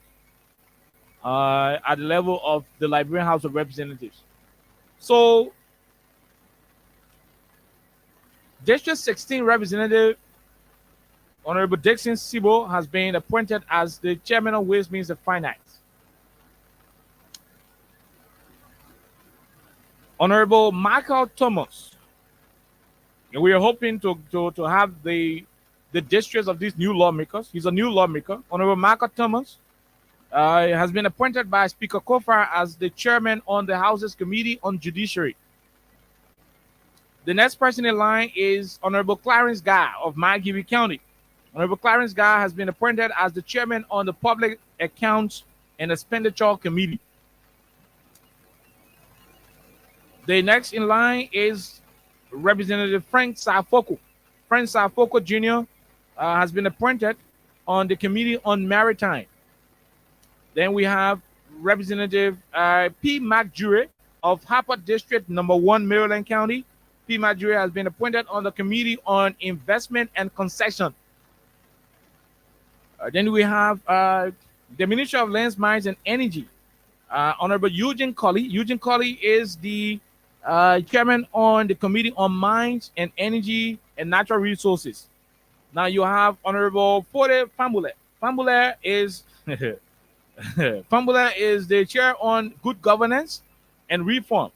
at the level of the Liberian House of Representatives. So District 16 Representative Honorable Dixon Sibo has been appointed as the chairman of Ways, Means, and Finance. Honorable Michael Thomas, and we are hoping to have the districts of these new lawmakers. He's a new lawmaker. Honorable Michael Thomas has been appointed by Speaker Kofa as the chairman on the House's Committee on Judiciary. The next person in line is Honorable Clarence Guy of Margibi County. Honorable Clarence Guy has been appointed as the chairman on the Public Accounts and Expenditure Committee. The next in line is Representative Frank Safoko. Frank Safoko Jr. Has been appointed on the Committee on Maritime. Then we have Representative P. McJury of Harper District, number 1, Maryland County. P. McJury has been appointed on the Committee on Investment and Concession. Then we have the Ministry of Lands, Mines, and Energy. Honorable Eugene Colley. Eugene Colley is the chairman on the Committee on Mines and Energy and Natural Resources. Now you have Honorable Fode Fambule. Fambule is Fambule is the chair on Good Governance and Reform.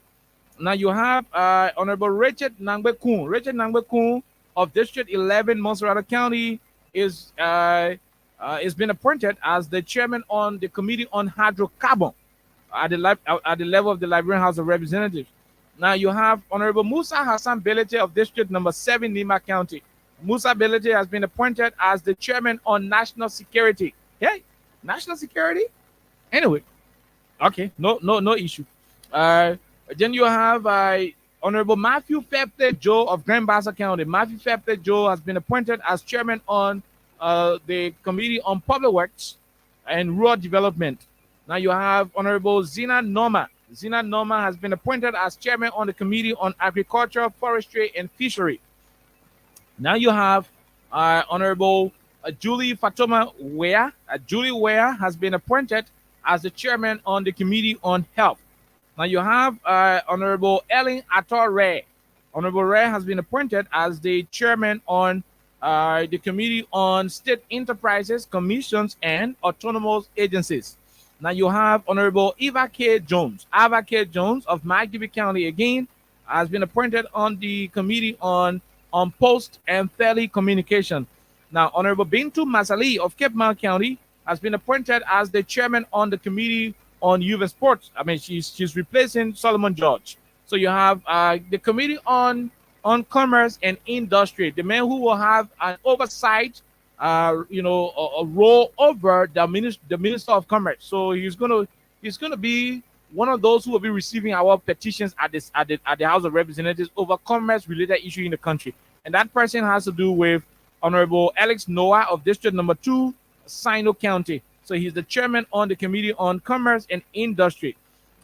Now you have Honorable Richard Nangbe Kun. Richard Nangbe Kun of District 11, Monserrate County is been appointed as the chairman on the Committee on Hydrocarbon at the level of the Liberian House of Representatives. Now you have Honorable Musa Hassan Belete of District number 7, Nima County. Musa Belete has been appointed as the chairman on National Security. Hey, National Security? Anyway, okay, no issue. Then you have Honorable Matthew Fepte Joe of Grand Bassa County. Matthew Fepte Joe has been appointed as chairman on the Committee on Public Works and Rural Development. Now you have Honorable Zina Norma. Zina Norma has been appointed as chairman on the Committee on Agriculture, Forestry, and Fishery. Now you have Honorable Julie Fatoma Wea. Julie Wea has been appointed as the chairman on the Committee on Health. Now you have Honorable Ellen Ator Ray. Honorable Ray has been appointed as the chairman on the Committee on State Enterprises, Commissions, and Autonomous Agencies. Now you have Honorable Eva K. Jones. Eva K. Jones of Magdibi County again has been appointed on the Committee on Post and Telecommunication. Now Honorable Bintu Masali of Cape Mount County has been appointed as the chairman on the Committee on Youth and Sports. I mean, she's replacing Solomon George. So you have the Committee on Commerce and Industry, the man who will have an oversight, a role over the Minister of Commerce. So he's gonna be one of those who will be receiving our petitions at the House of Representatives over commerce-related issues in the country. And that person has to do with Honorable Alex Noah of District number 2, Sino County. So he's the chairman on the Committee on Commerce and Industry.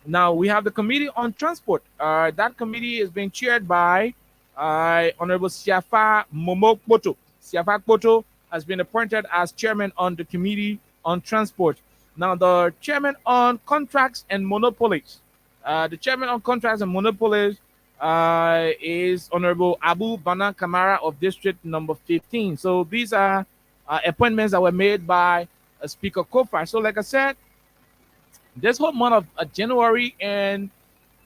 Now we have the Committee on Transport. That committee is being chaired by Honorable Siafa Momokpoto. Siafa Kpoto has been appointed as chairman on the Committee on Transport. Now the chairman on Contracts and Monopolies. The chairman on Contracts and Monopolies is Honorable Abu Bana Kamara of District number 15. So these are appointments that were made by Speaker Kofa. So like I said, this whole month of January and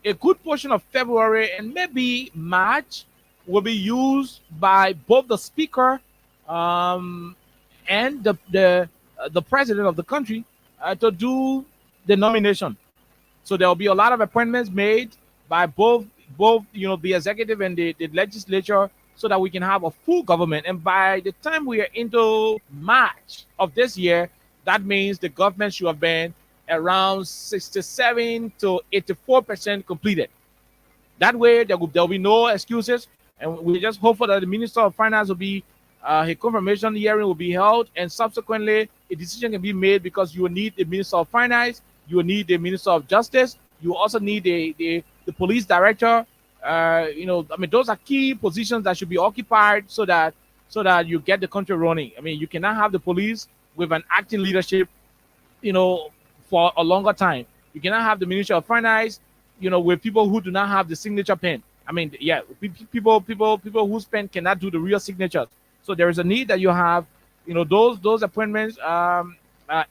a good portion of February and maybe March will be used by both the Speaker and the President of the country to do the nomination. So there will be a lot of appointments made by both the executive and the legislature, so that we can have a full government. And by the time we are into March of this year, that means the government should have been around 67 to 84% completed. That way, there will be no excuses. And we just hope for that the Minister of Finance will be, a confirmation hearing will be held, and subsequently a decision can be made, because you will need the Minister of Finance, you will need the Minister of Justice, you also need the police director. Those are key positions that should be occupied so that you get the country running. I mean, you cannot have the police with an acting leadership, for a longer time. You cannot have the Ministry of Finance, with people who do not have the signature pen. I mean, yeah, people whose pen cannot do the real signatures. So there is a need that you have, those appointments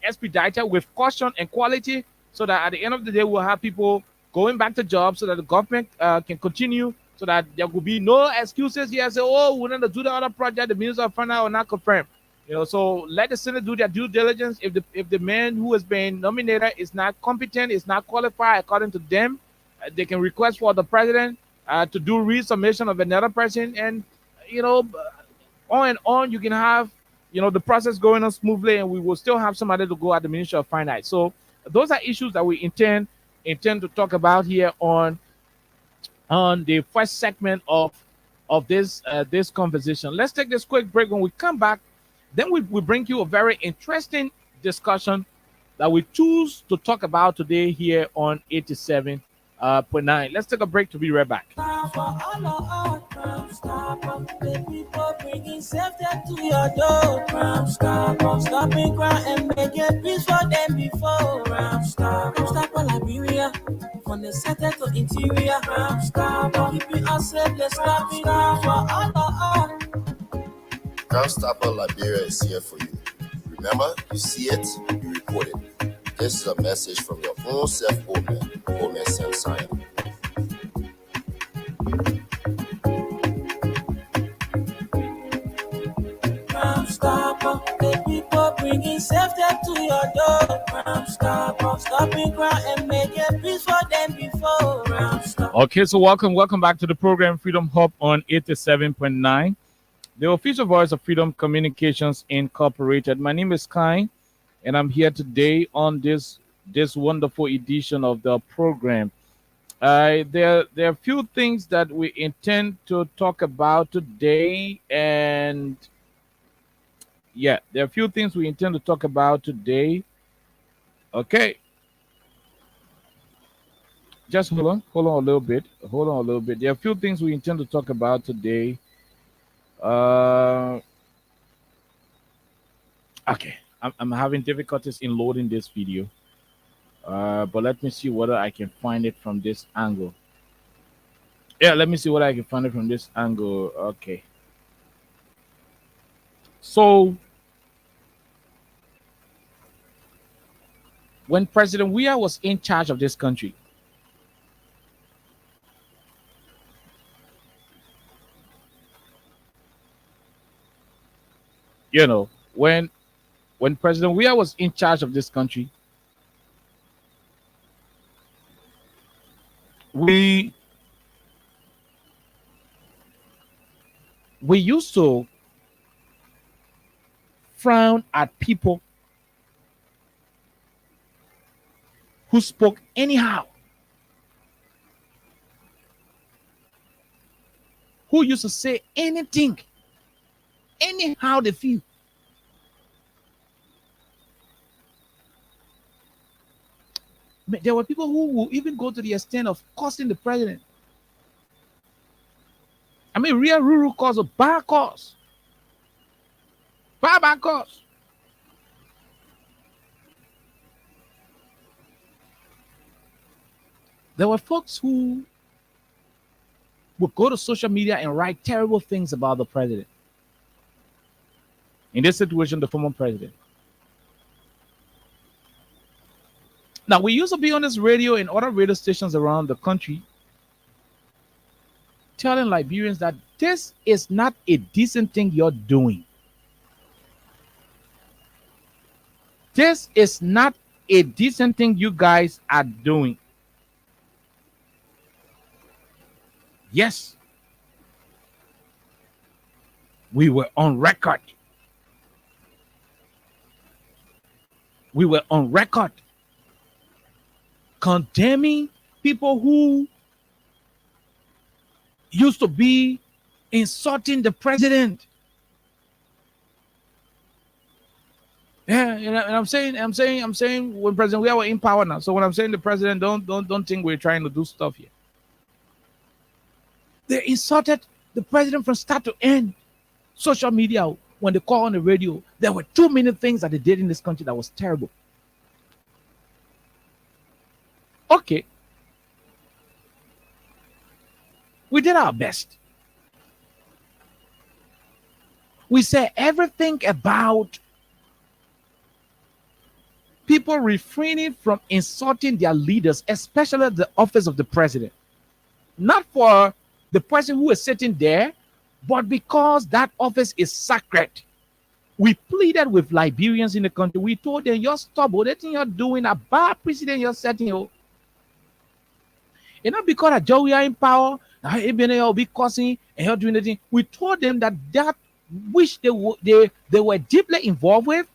expedited with caution and quality, so that at the end of the day, we'll have people going back to jobs, so that the government can continue, so that there will be no excuses here. Say, oh, we're going to do the other project, the Minister of Finance will not confirm. So let the Senate do their due diligence. If the man who has been nominated is not competent, is not qualified according to them, they can request for the president to do resubmission of another person, and on and on. You can have the process going on smoothly, and we will still have somebody to go at the Ministry of Finance. So those are issues that we intend to talk about here on the first segment of this conversation. Let's take this quick break. When we come back, then we bring you a very interesting discussion that we choose to talk about today here on 87.9. Let's take a break to be right back. Bringing safety to your door. Stopping crime and making peace for them before. Stop all Liberia, from the center to interior. Keeping us safe, let's stop it for all. Crime Stopper Liberia is here for you. Remember, you see it, you report it. This is a message from your own Omen Samsaya. Crime Stopper, the people bringing safety to your door. Crime Stopper, stopping crime and making peace for them before. Crime Stopper. Okay, so welcome back to the program Freedom Hub on 87.9. The official voice of Freedom Communications Incorporated. My name is Kai, and I'm here today on this wonderful edition of the program. There are a few things that we intend to talk about today, and there are a few things we intend to talk about today. Okay, just hold on a little bit. There are a few things we intend to talk about today. Okay, I'm having difficulties in loading this video, but let me see whether I can find it from this angle. Let me see whether I can find it from this angle. Okay, so when President Weah was in charge of this country, when President Weah was in charge of this country, we used to frown at people who spoke anyhow, who used to say anything, anyhow they feel. There were people who will even go to the extent of cursing the president. I mean, real rural cause of bad cause. Bad cause. There were folks who would go to social media and write terrible things about the president. In this situation, the former president. Now, we used to be on this radio and other radio stations around the country telling Liberians that this is not a decent thing you're doing. This is not a decent thing you guys are doing. Yes, we were on record. We were on record condemning people who used to be insulting the president. Yeah, and I'm saying when President we are in power now. So when I'm saying the president, don't think we're trying to do stuff here. They insulted the president from start to end. Social media, when they call on the radio, there were too many things that they did in this country that was terrible. Okay. We did our best. We said everything about people refraining from insulting their leaders, especially the office of the president. Not for the person who is sitting there, but because that office is sacred. We pleaded with Liberians in the country. We told them, you're stubborn. That thing you're doing, a bad precedent you're setting. And not because that Joe we are in power, you'll be cursing and you're doing the thing. We told them that which they were deeply involved with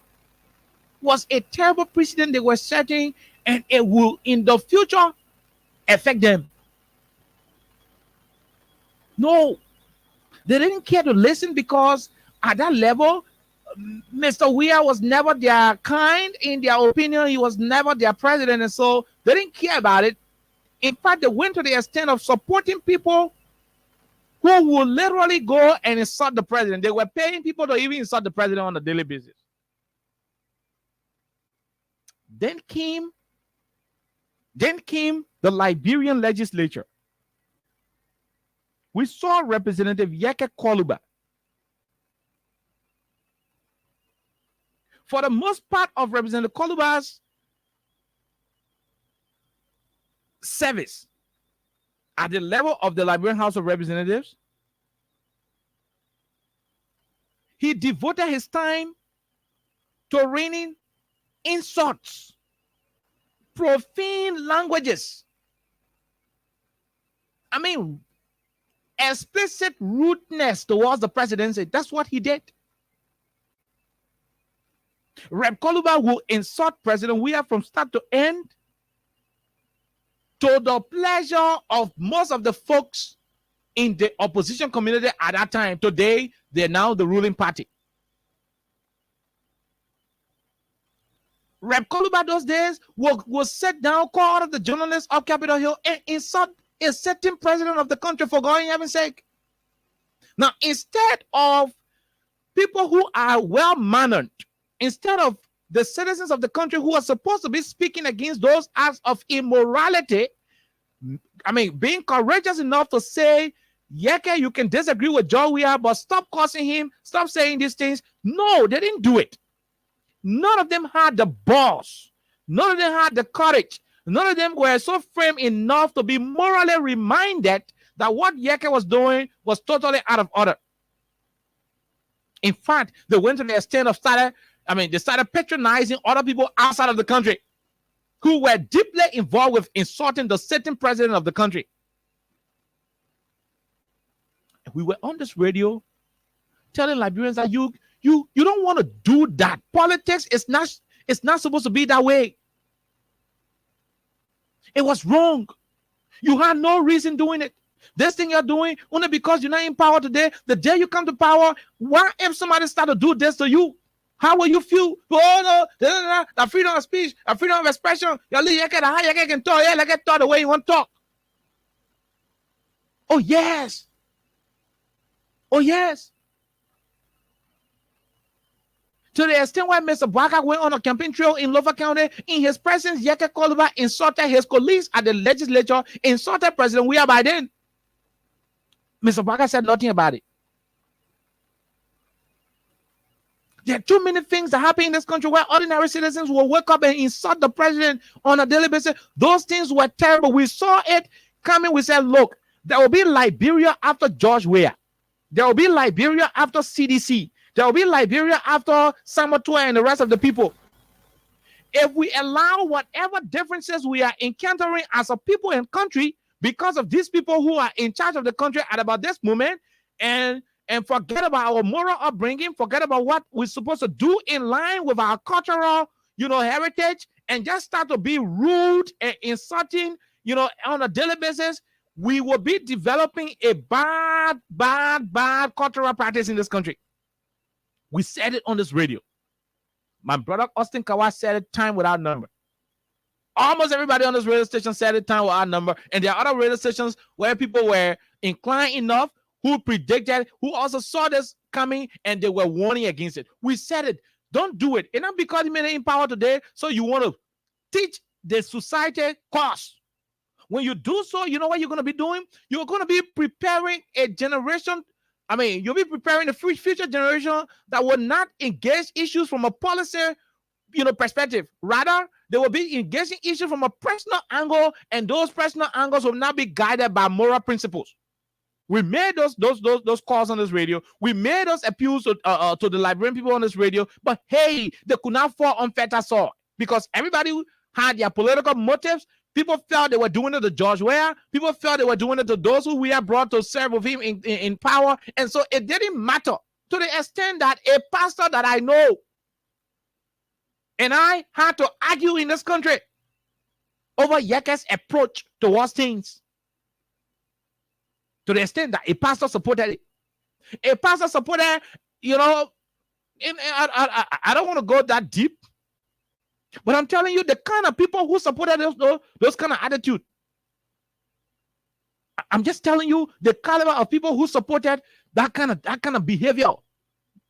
was a terrible precedent they were setting, and it will in the future affect them. No, they didn't care to listen because at that level, Mr. Weir was never their kind in their opinion. He was never their president, and so they didn't care about it. In fact, they went to the extent of supporting people who would literally go and insult the president. They were paying people to even insult the president on a daily basis. Then came the Liberian legislature. We saw Representative Yeke Koluba. For the most part of Representative Koluba's service at the level of the Liberian House of Representatives, he devoted his time to raining insults, profane languages. I mean, explicit rudeness towards the presidency. That's what he did. Rep Koluba will insult President Weir from start to end, to the pleasure of most of the folks in the opposition community at that time. Today, they're now the ruling party. Rep Koluba those days will sit down, call out of the journalists of Capitol Hill and insult a certain president of the country for going heaven's sake. Now, instead of people who are well-mannered, instead of the citizens of the country who are supposed to be speaking against those acts of immorality, I mean, being courageous enough to say, Yeke, you can disagree with Joe Weir, but stop cursing him, stop saying these things. No, they didn't do it. None of them had the balls. None of them had the courage. None of them were so firm enough to be morally reminded that what Yeke was doing was totally out of order. In fact, they went to the extent of they started patronizing other people outside of the country who were deeply involved with insulting the sitting president of the country. And we were on this radio telling Liberians that you don't want to do that. Politics is not supposed to be that way. It was wrong. You had no reason doing it. This thing you're doing only because you're not in power today. The day you come to power, what if somebody start to do this to you? How will you feel? Oh no, the freedom of speech, the freedom of expression. You can talk. Yeah, like talk the way you want to talk. Oh yes. Oh yes. To the extent where Mr. Baka went on a campaign trail in Lofa County, in his presence, Yeke Koluba insulted his colleagues at the legislature, insulted President Weir by then. Mr. Baka said nothing about it. There are too many things that happen in this country where ordinary citizens will wake up and insult the president on a daily basis. Those things were terrible. We saw it coming. We said, look, there will be Liberia after George Weir. There will be Liberia after CDC. There will be Liberia after Samatua and the rest of the people. If we allow whatever differences we are encountering as a people and country because of these people who are in charge of the country at about this moment and forget about our moral upbringing, forget about what we're supposed to do in line with our cultural, heritage, and just start to be rude and insulting, on a daily basis, we will be developing a bad cultural practice in this country. We said it on this radio. My brother Austin Kawa said it time without number. Almost everybody on this radio station said it time without number. And there are other radio stations where people were inclined enough, who predicted, who also saw this coming, and they were warning against it. We said it. Don't do it. And not because you made in power today, so you want to teach the society course. When you do so, you know what you're going to be doing? You're going to be preparing a generation. You'll be preparing a future generation that will not engage issues from a policy, perspective. Rather, they will be engaging issues from a personal angle, and those personal angles will not be guided by moral principles. We made those calls on this radio. We made those appeals to the Liberian people on this radio. But hey, they could not fall on fertile soil because everybody had their political motives. People felt they were doing it to George Weir. People felt they were doing it to those who we have brought to serve with him in power. And so it didn't matter to the extent that a pastor that I know and I had to argue in this country over Yeke's approach towards things. To the extent that a pastor supported it. A pastor supported, I don't want to go that deep, but I'm telling you the kind of people who supported those kind of attitude. I'm just telling you the caliber of people who supported that kind of behavior.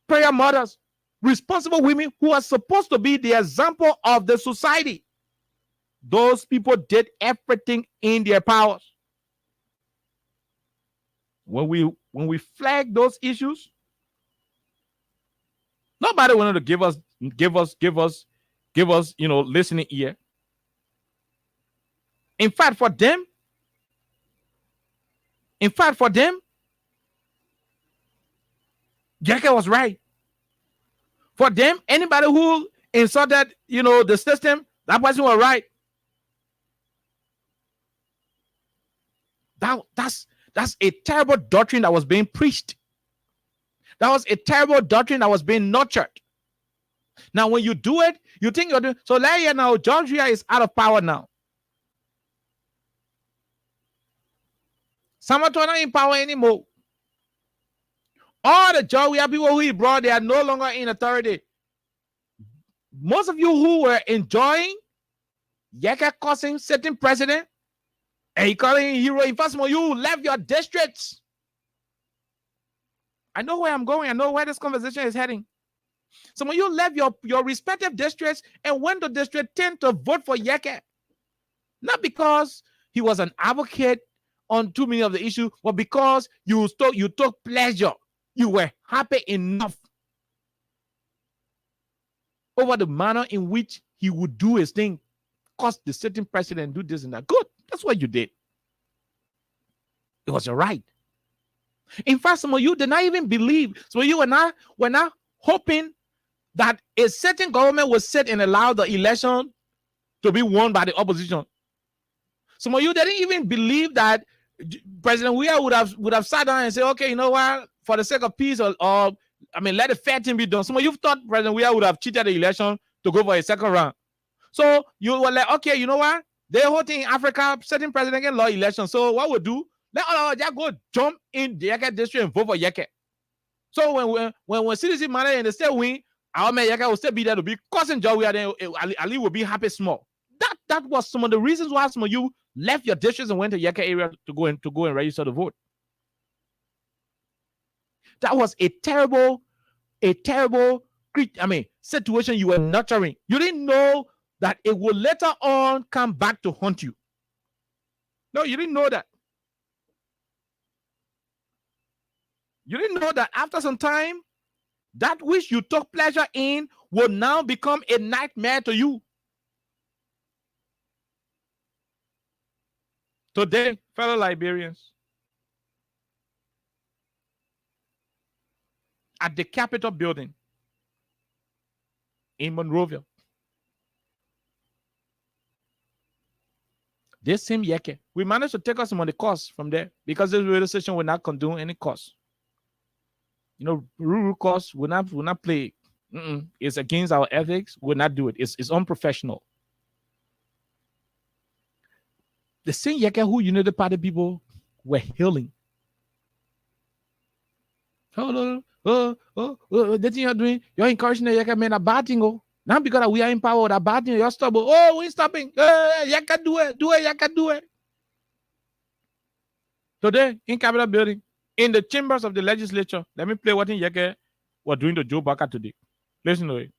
Prayer mothers, responsible women who are supposed to be the example of the society. Those people did everything in their powers. When we flag those issues, nobody wanted to give us, listening ear. In fact, for them, Jackie was right. For them, anybody who insulted, the system, that person was right. That's a terrible doctrine that was being preached. That was a terrible doctrine that was being nurtured. Now, when you do it, you think you're doing so. Now, Georgia is out of power now. Samato not in power anymore. All the Georgia people who he brought, they are no longer in authority. Most of you who were enjoying Yeka causing sitting president, and he calling hero, in fact, you left your districts. I know where I'm going. I know where this conversation is heading. Some of you left your respective districts and went to District 10 to vote for Yeke. Not because he was an advocate on too many of the issues, but because you took pleasure. You were happy enough over the manner in which he would do his thing, cause the sitting president do this and that. Good. That's what you did. It was your right. In fact, some of you did not even believe. Some of you were not hoping that a certain government would sit and allow the election to be won by the opposition. Some of you didn't even believe that President Weah would have sat down and said, okay, you know what, for the sake of peace, let the fair thing be done. Some of you thought President Weah would have cheated the election to go for a second round. So you were like, okay, you know what? They're holding in Africa, setting president against law election. So what we'll do, let all of them go jump in the Yeke district and vote for Yeke. So when citizen manage and they still win, our man Yeke will still be there to be causing job. Then Ali will be happy small. That was some of the reasons why some of you left your districts and went to Yeke area to go and register to vote. That was a terrible situation you were nurturing. You didn't know that it will later on come back to haunt you. No, you didn't know that. You didn't know that after some time, that which you took pleasure in will now become a nightmare to you. Today, fellow Liberians, at the Capitol building in Monrovia, this same Yeke, we managed to take us some of the costs from there because this radio station will not condone any costs. Rural costs will not play. It's against our ethics. We'll not do it. It's unprofessional. The same Yeke who United Party people were hailing. The thing you're doing, you're encouraging the Yeke men a bad thing. Now because we are in power, that bad thing, you're stopping. Oh, we're stopping. Yeke do it, Yeke do it. Today, in Capitol building, in the chambers of the legislature, let me play what in Yeke were doing to Joe Baka today. Listen to it.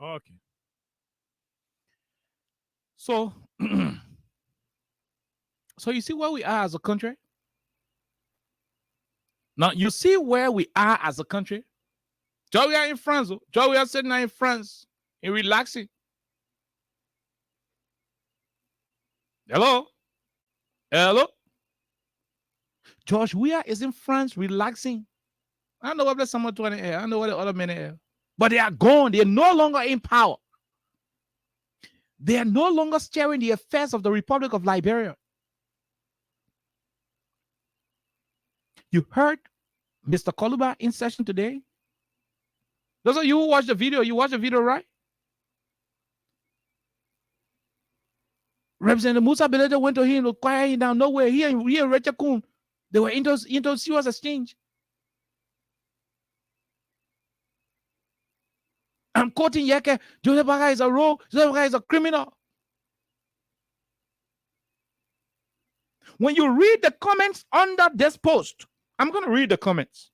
Okay. So, so you see where we are as a country? Now, you see where we are as a country? Joe, we are in France. Joe, we are sitting in France and relaxing. Hello? Hello? George Weah is in France relaxing. I don't know what there's someone 20 air. I don't know what the other men are. But they are gone. They are no longer in power. They are no longer steering the affairs of the Republic of Liberia. You heard Mr. Koluba in session today? Those of you who watched the video, you watched the video, right? Representative Musa Beleda went to him to quiet him down. Nowhere. He and Richard Kuhn, they were into serious exchange. I'm quoting Yeke. Joseph Baga is a rogue. Joseph Baga is a criminal. When you read the comments under this post, I'm going to read the comments.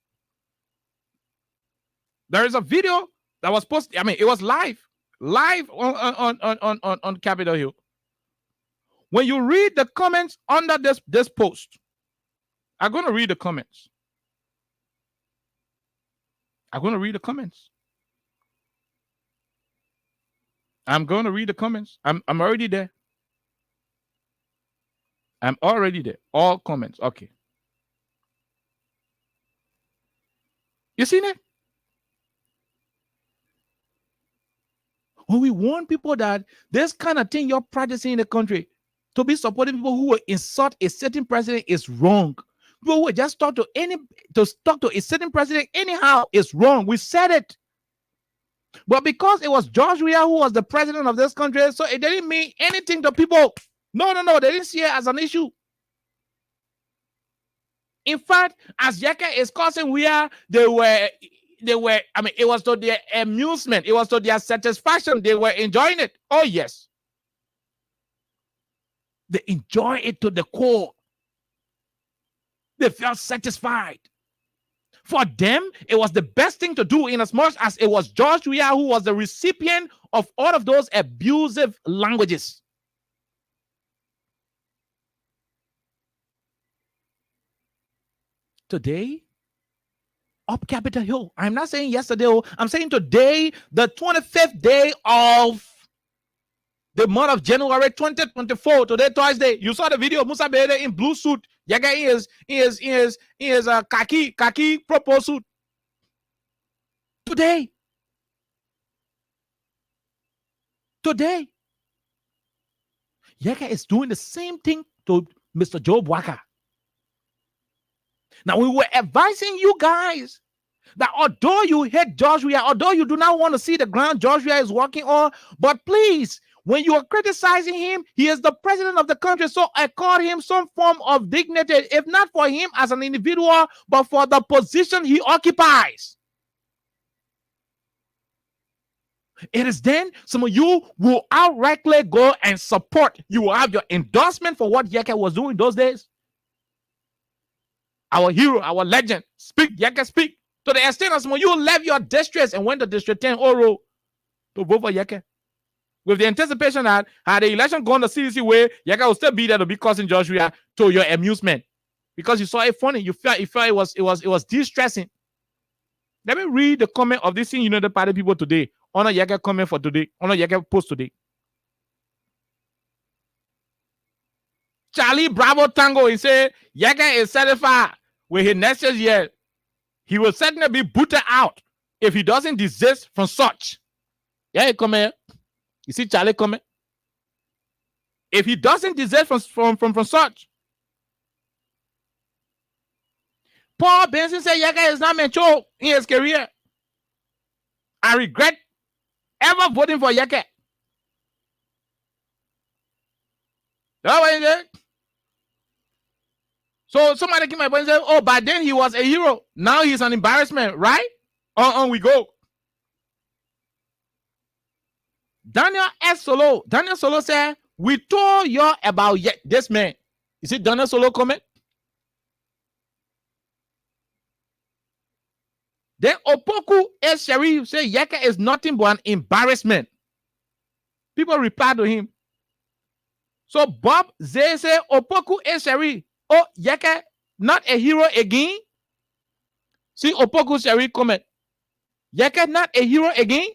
There is a video that was posted. I mean, it was live on Capitol Hill. When you read the comments under this post, I'm going to read the comments. I'm going to read the comments. I'm going to read the comments. I'm already there. I'm already there. All comments. Okay. You seen it? When we warn people that this kind of thing you're practicing in the country, to be supporting people who will insult a certain president is wrong. People who just talk to a certain president anyhow is wrong. We said it. But because it was George Weah who was the president of this country, so it didn't mean anything to people. No. They didn't see it as an issue. In fact, as Yaka is causing Weah, they were, I mean, it was to their amusement. It was to their satisfaction. They were enjoying it. Oh, yes. They enjoy it to the core. They felt satisfied. For them, it was the best thing to do, in as much as it was George Weah who was the recipient of all of those abusive languages. Today, up Capitol Hill. I'm not saying yesterday. I'm saying today, the 25th day of the month of January 2024. Today, Thursday. You saw the video of Musa Bede in blue suit. Yaga is a khaki purple suit. Today, Yaga is doing the same thing to Mr. Job Waka. Now, we were advising you guys that although you hate George Weah, although you do not want to see the ground George Weah is walking on, but please, when you are criticizing him, he is the president of the country, so accord him some form of dignity, if not for him as an individual, but for the position he occupies. It is then some of you will outrightly go and support. You will have your endorsement for what Yeke was doing those days. Our hero, our legend, speak, Yeke speak. To the extent that some of you left your districts and went to District 10 Oro to vote for Yeke. With the anticipation that had the election gone the CDC way, Yeke will still be there to be causing Joshua to your amusement. Because you saw it funny. You felt it was distressing. Let me read the comment of this United Party people today. Honor Yeke comment for today. Honor Yeke post today. Charlie Bravo Tango, he said, Yeke is satisfied with his next year. He will certainly be booted out if he doesn't desist from such. Yeah, come here. You see Charlie coming? If he doesn't desist from such. Paul Benson said Yeke is not mature in his career. I regret ever voting for Yeke. That's what he said. So somebody came up and said, oh, but then he was a hero. Now he's an embarrassment, right? On we go. Daniel Solo said, we told you about this man. You see Daniel Solo comment? Then Opoku S. Sharif said, Yeke is nothing but an embarrassment. People replied to him. So Bob Zay said, Opoku S. Sharif, oh, Yeke, not a hero again? See Opoku Sharif comment. Yeke, not a hero again?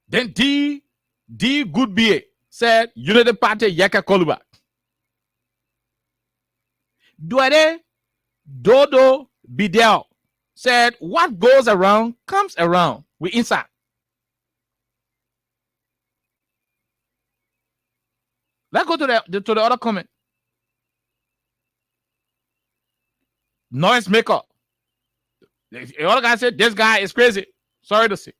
Then D. Goodbeer said, United Party Yeke Koluba. Duade Dodo Bidel said, what goes around comes around. We inside. Let's go to the other comment. Noise maker. The other guy said, this guy is crazy. Sorry to say.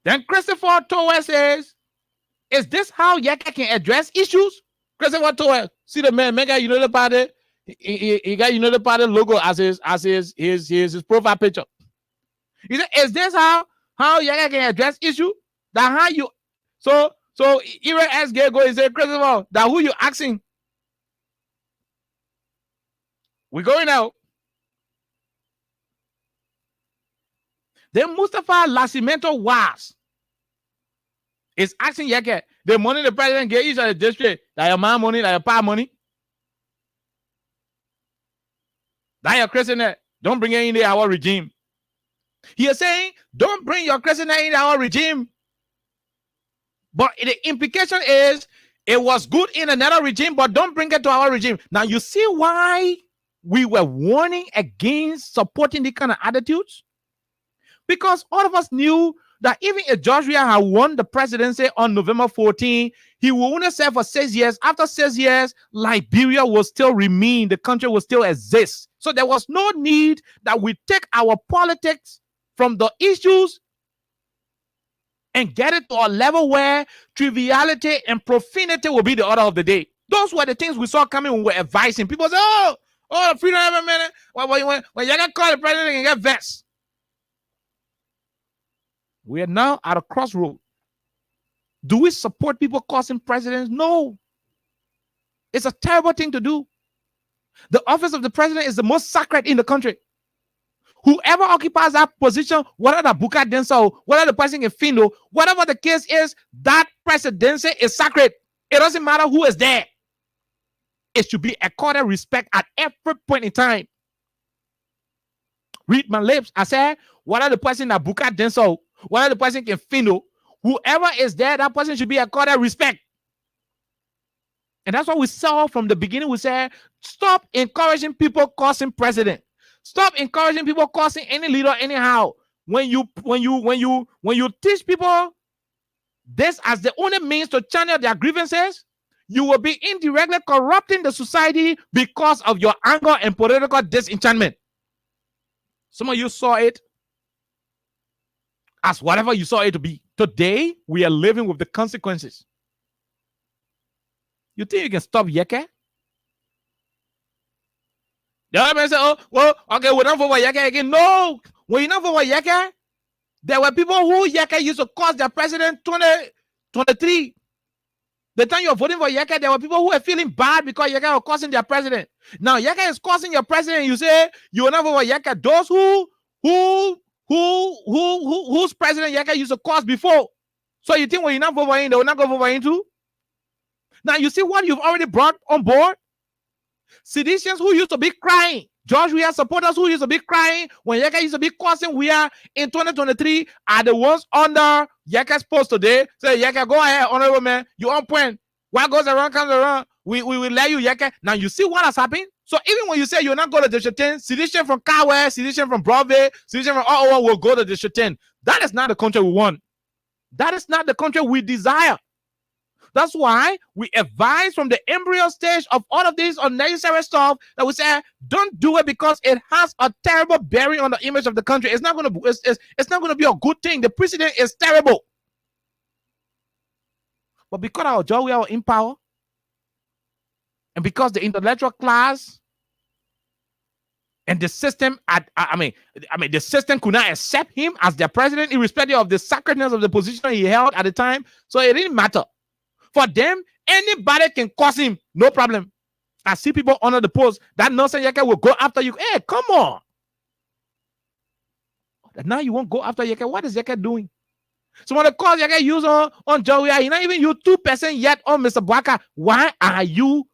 Then Christopher Tower says, is this how Yeke can address issues? Christopher Tower, see the man, mega United Party. He got United Party logo as his profile picture. He said, is this how Yeke can address issue? That how you so Ira S. Gego is a Christopher, that who you asking? We're going out. Then Mustafa Lasimento was is asking Yeke, the money the president gave each of the district, that your man money, that your pa money. That your Christian, don't bring it in our regime. He is saying, don't bring your Christian in our regime. But the implication is, it was good in another regime, but don't bring it to our regime. Now, you see why we were warning against supporting the kind of attitudes? Because all of us knew that even if George Weah had won the presidency on November 14, he will only serve for 6 years. After 6 years, Liberia will still remain. The country will still exist. So there was no need that we take our politics from the issues and get it to a level where triviality and profanity will be the order of the day. Those were the things we saw coming when we were advising. People say, oh, freedom of a minute. When you get called the president and get vexed. We are now at a crossroad. Do we support people causing presidents? No. It's a terrible thing to do. The office of the president is the most sacred in the country. Whoever occupies that position, whether the Buka Denso, whether the person in Findo, whatever the case is, that presidency is sacred. It doesn't matter who is there. It should be accorded respect at every point in time. Read my lips. I said, whether the person that Buka Denso, whether the person in Findo, whoever is there, that person should be accorded respect. And that's what we saw from the beginning. We said, stop encouraging people causing president. Stop encouraging people causing any leader anyhow. When you teach people this as the only means to channel their grievances, you will be indirectly corrupting the society because of your anger and political disenchantment. Some of you saw it as whatever you saw it to be. Today, we are living with the consequences. You think you can stop Yeke? The other man said, oh, well, okay, we're not voting for Yeke again. No, when you not voting for Yeke, there were people who Yeke used to cause their president 2023. The time you're voting for Yeke, there were people who were feeling bad because Yeke was causing their president. Now Yeke is causing your president. You say you will not vote for Yeke. Those whose president Yeke used to cause before. So you think when you not vote for him, they will not go vote for him too? Now you see what you've already brought on board. Seditians who used to be crying, George Weah supporters who used to be crying when Yeke used to be causing Weah in 2023 are the ones under Yeke's post today. Say, Yeke, go ahead, honorable man, you on point. What goes around comes around. We will let you, Yeke. Now you see what has happened. So even when you say you're not going to District 10, sedition from Kawe, sedition from Broadway, sedition from all over will go to District 10. That is not the country we want. That is not the country we desire. That's why we advise from the embryo stage of all of this unnecessary stuff that we say, don't do it because it has a terrible bearing on the image of the country. It's not going to it's not going to be a good thing. The precedent is terrible. But because our job, we are in power, and because the intellectual class and the system, the system could not accept him as their president, irrespective of the sacredness of the position he held at the time. So it didn't matter. For them, anybody can cause him, no problem. I see people under the post. That nonsense Yeke will go after you. Hey, come on. Now you won't go after Yeke. What is Yeke doing? So when the cause Yeke use on Joey, you not even you 2% yet on Mr. Bwaka. Why are you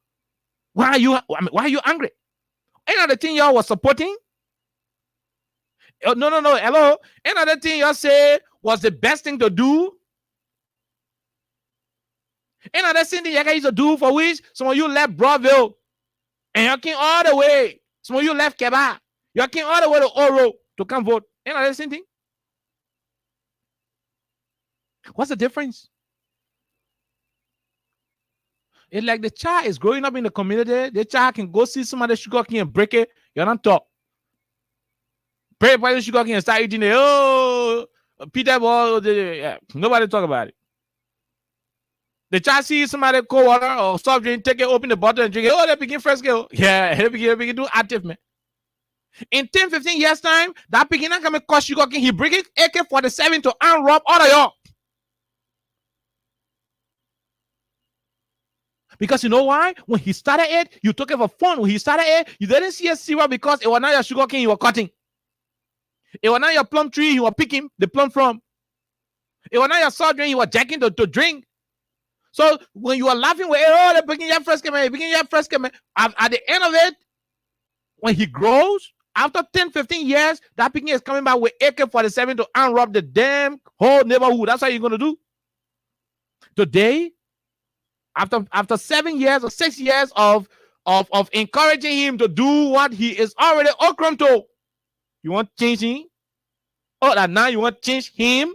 angry? Another thing y'all was supporting? No. Hello. Another thing y'all say was the best thing to do. Another thing that Yeke used to do for which some of you left Broadville and you came all the way. Some of you left Keba. You came all the way to Oro to come vote. Another thing. What's the difference? It's like the child is growing up in the community. The child can go see some of the sugar cane and break it. You don't talk. Break the sugar cane and start eating it. Oh, Peter Ball. Yeah. Nobody talk about it. The child see somebody cold water or soft drink, take it, open the bottle and drink it. Oh, they begin fresh girl. Yeah, they begin do active, man. In 10, 15 years' time, that beginner come and cost sugar cane. He bring it AK-47 to unwrap all of y'all. Because you know why? When he started it, you took it for fun. When he started it, you didn't see a zero because it was not your sugar cane you were cutting. It was not your plum tree you were picking the plum from. It was not your soft drink you were jacking to drink. So when you are laughing with, oh, they're picking your fresh man, at the end of it, when he grows, after 10, 15 years, that picking is coming back with AK-47 to unwrap the damn whole neighborhood. That's what you're going to do. Today, after 7 years or 6 years of encouraging him to do what he is already okram to, you want to change him? Oh, that now you want to change him?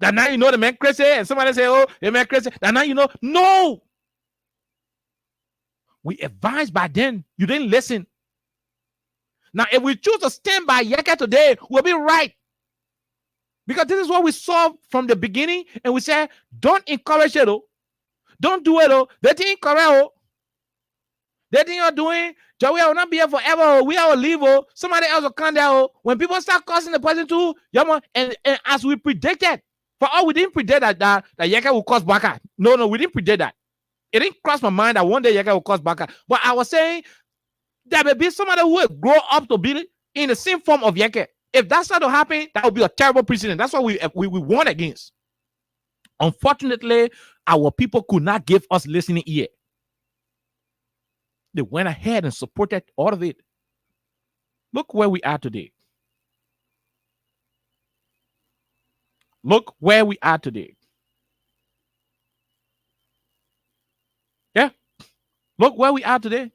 That now you know the man crazy, and somebody say, oh, the man crazy. That now you know. No. We advised by then. You didn't listen. Now, if we choose to stand by Yeke today, we'll be right. Because this is what we saw from the beginning, and we said, don't encourage it, oh. Don't do it, oh. They think correct, oh. They think you're doing, Joey will not be here forever, oh. We will leave, oh. Somebody else will come there, oh. When people start causing the person too, and as we predicted, for all we didn't predict that Yeke will cause Baka. No, we didn't predict that. It didn't cross my mind that one day Yeke will cause backlash. But I was saying there may be somebody who will grow up to be in the same form of Yeke. If that's not to happen, that would be a terrible precedent. That's what we warn against. Unfortunately, our people could not give us listening ear. They went ahead and supported all of it. Look where we are today. Look where we are today. Yeah. Look where we are today.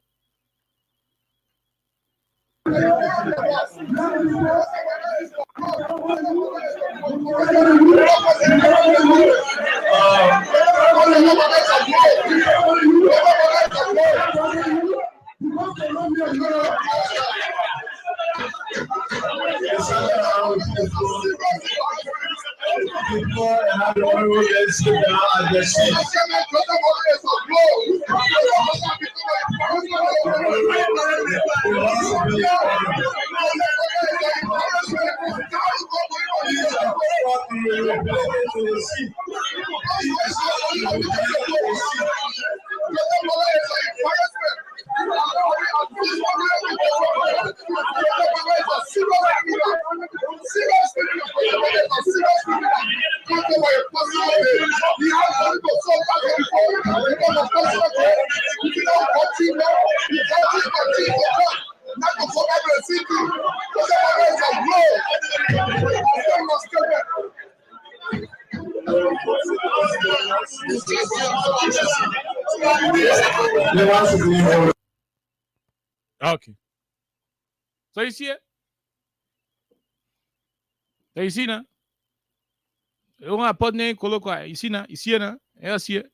Okay. So you see it? So you see now? You want to put name colloquy. You see now? You see it now? I see it.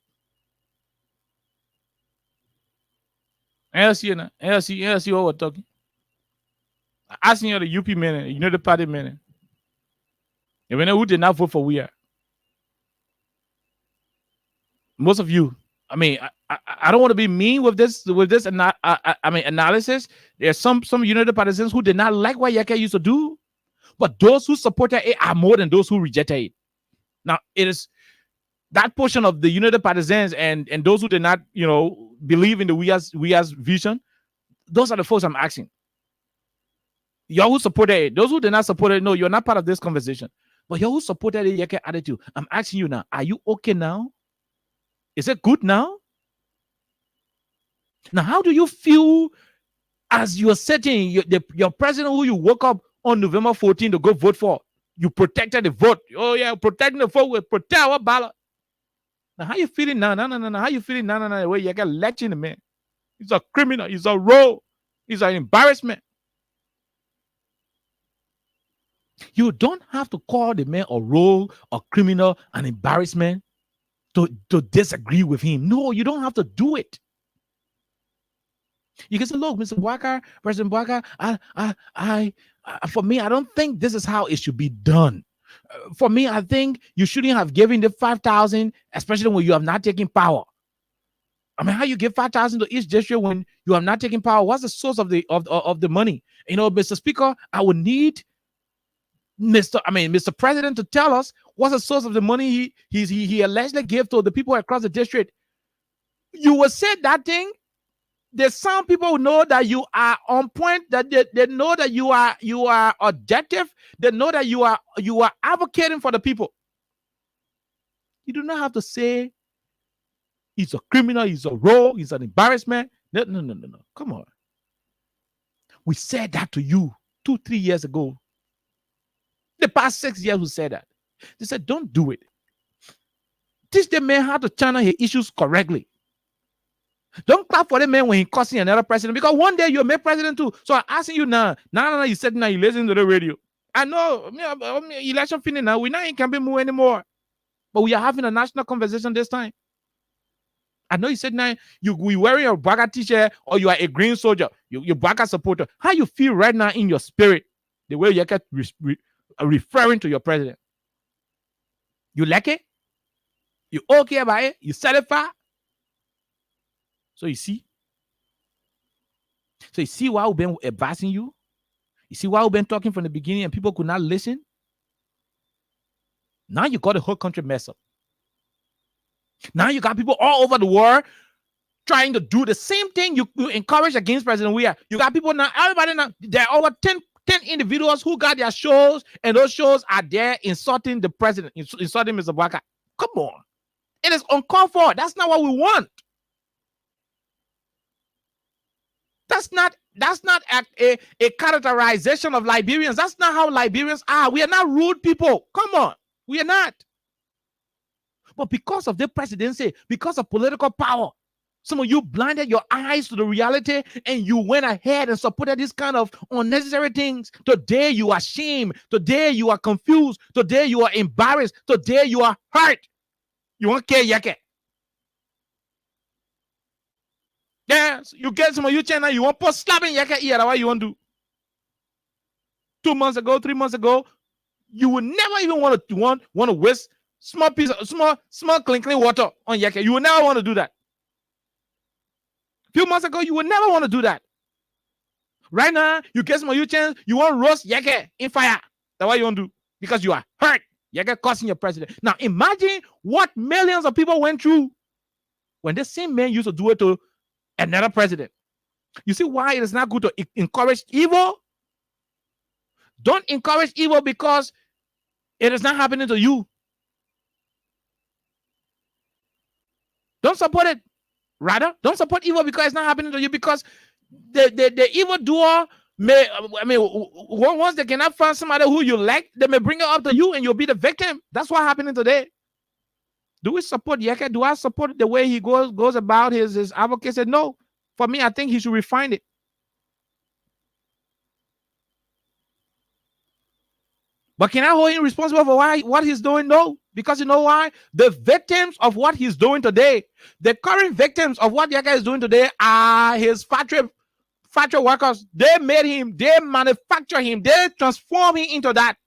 I see it now. I see what we're talking. I see you the UP man, you know the party man. And we know who did not vote for we are. Most of you. I mean, I don't want to be mean with this analysis. There's some United Partisans who did not like what Yeke used to do, but those who supported it are more than those who rejected it. Now, it is that portion of the United Partisans and those who did not, believe in the we as vision. Those are the folks I'm asking. Y'all who supported it, those who did not support it, no, you're not part of this conversation. But y'all who supported it, Yeke attitude, I'm asking you now, are you okay now? Is it good now? Now, how do you feel as you're setting your president who you woke up on November 14 to go vote for? You protected the vote. Oh, yeah, protecting the vote will protect our ballot. Now, how you feeling now? No. How you feeling now? The way you got lecturing the man. He's a criminal. He's a rogue. He's an embarrassment. You don't have to call the man a rogue, a criminal, an embarrassment to disagree with him. No, you don't have to do it. You can say, look, Mr. Walker, President Walker, for me, I don't think this is how it should be done. For me, I think you shouldn't have given the 5,000, especially when you have not taken power. I mean, how you give 5,000 to each district when you have not taken power? What's the source of the money? Mr. Speaker, I would need Mr. President to tell us what's the source of the money he allegedly gave to the people across the district. You will say that thing. There's some people who know that you are on point, that they know that you are objective, they know that you are advocating for the people. You do not have to say he's a criminal, he's a rogue, he's an embarrassment. No. Come on. We said that to you 2-3 years ago. The past 6 years we said that. They said, don't do it. Teach the man how to channel his issues correctly. Don't clap for the man when he cussing another president, because one day you'll make president too. So I'm asking you now. No, you said now you listen to the radio. I know election finished now. We're not in Campbell Move anymore. But we are having a national conversation this time. I know you said now we wearing a Baga t-shirt or you are a green soldier. You're Baga supporter. How you feel right now in your spirit? The way you get referring to your president. You like it? You okay about it? You satisfied? So you see why we've been advising you? You see why we've been talking from the beginning and people could not listen? Now you got the whole country messed up. Now you got people all over the world trying to do the same thing you encourage against President Weah. You got people now, everybody now, there are over 10 individuals who got their shows, and those shows are there insulting the president, insulting Mr. Bwaka. Come on. It is uncalled for. That's not what we want. That's not a characterization of Liberians. That's not how Liberians are. We are not rude people. Come on. We are not. But because of the presidency, because of political power, some of you blinded your eyes to the reality and you went ahead and supported this kind of unnecessary things. Today you are ashamed. Today you are confused. Today you are embarrassed. Today you are hurt. You won't care yet. Yes, you get some of you channel, you want post slapping yet here. What you want to do? 2 months ago, 3 months ago, you would never even want to waste small piece of small clinking water on yake. You would never want to do that. A few months ago, you would never want to do that. Right now, you get some of you chance, you want to roast yake in fire. That's what you want to do because you are hurt. Yake causing your president. Now imagine what millions of people went through when the same man used to do it to another president. You see why it is not good to encourage evil? Don't encourage evil because it is not happening to you. Don't support it. Rather, don't support evil because it's not happening to you, because the evil doer may, once they cannot find somebody who you like, they may bring it up to you and you'll be the victim. That's what's happening today. Do we support Yeke? Do I support the way he goes about his advocacy? No. For me, I think he should refine it. But can I hold him responsible for what he's doing? No. Because you know why? The victims of what he's doing today, the current victims of what Yeke is doing today are his factory workers. They made him, they manufacture him, they transform him into that.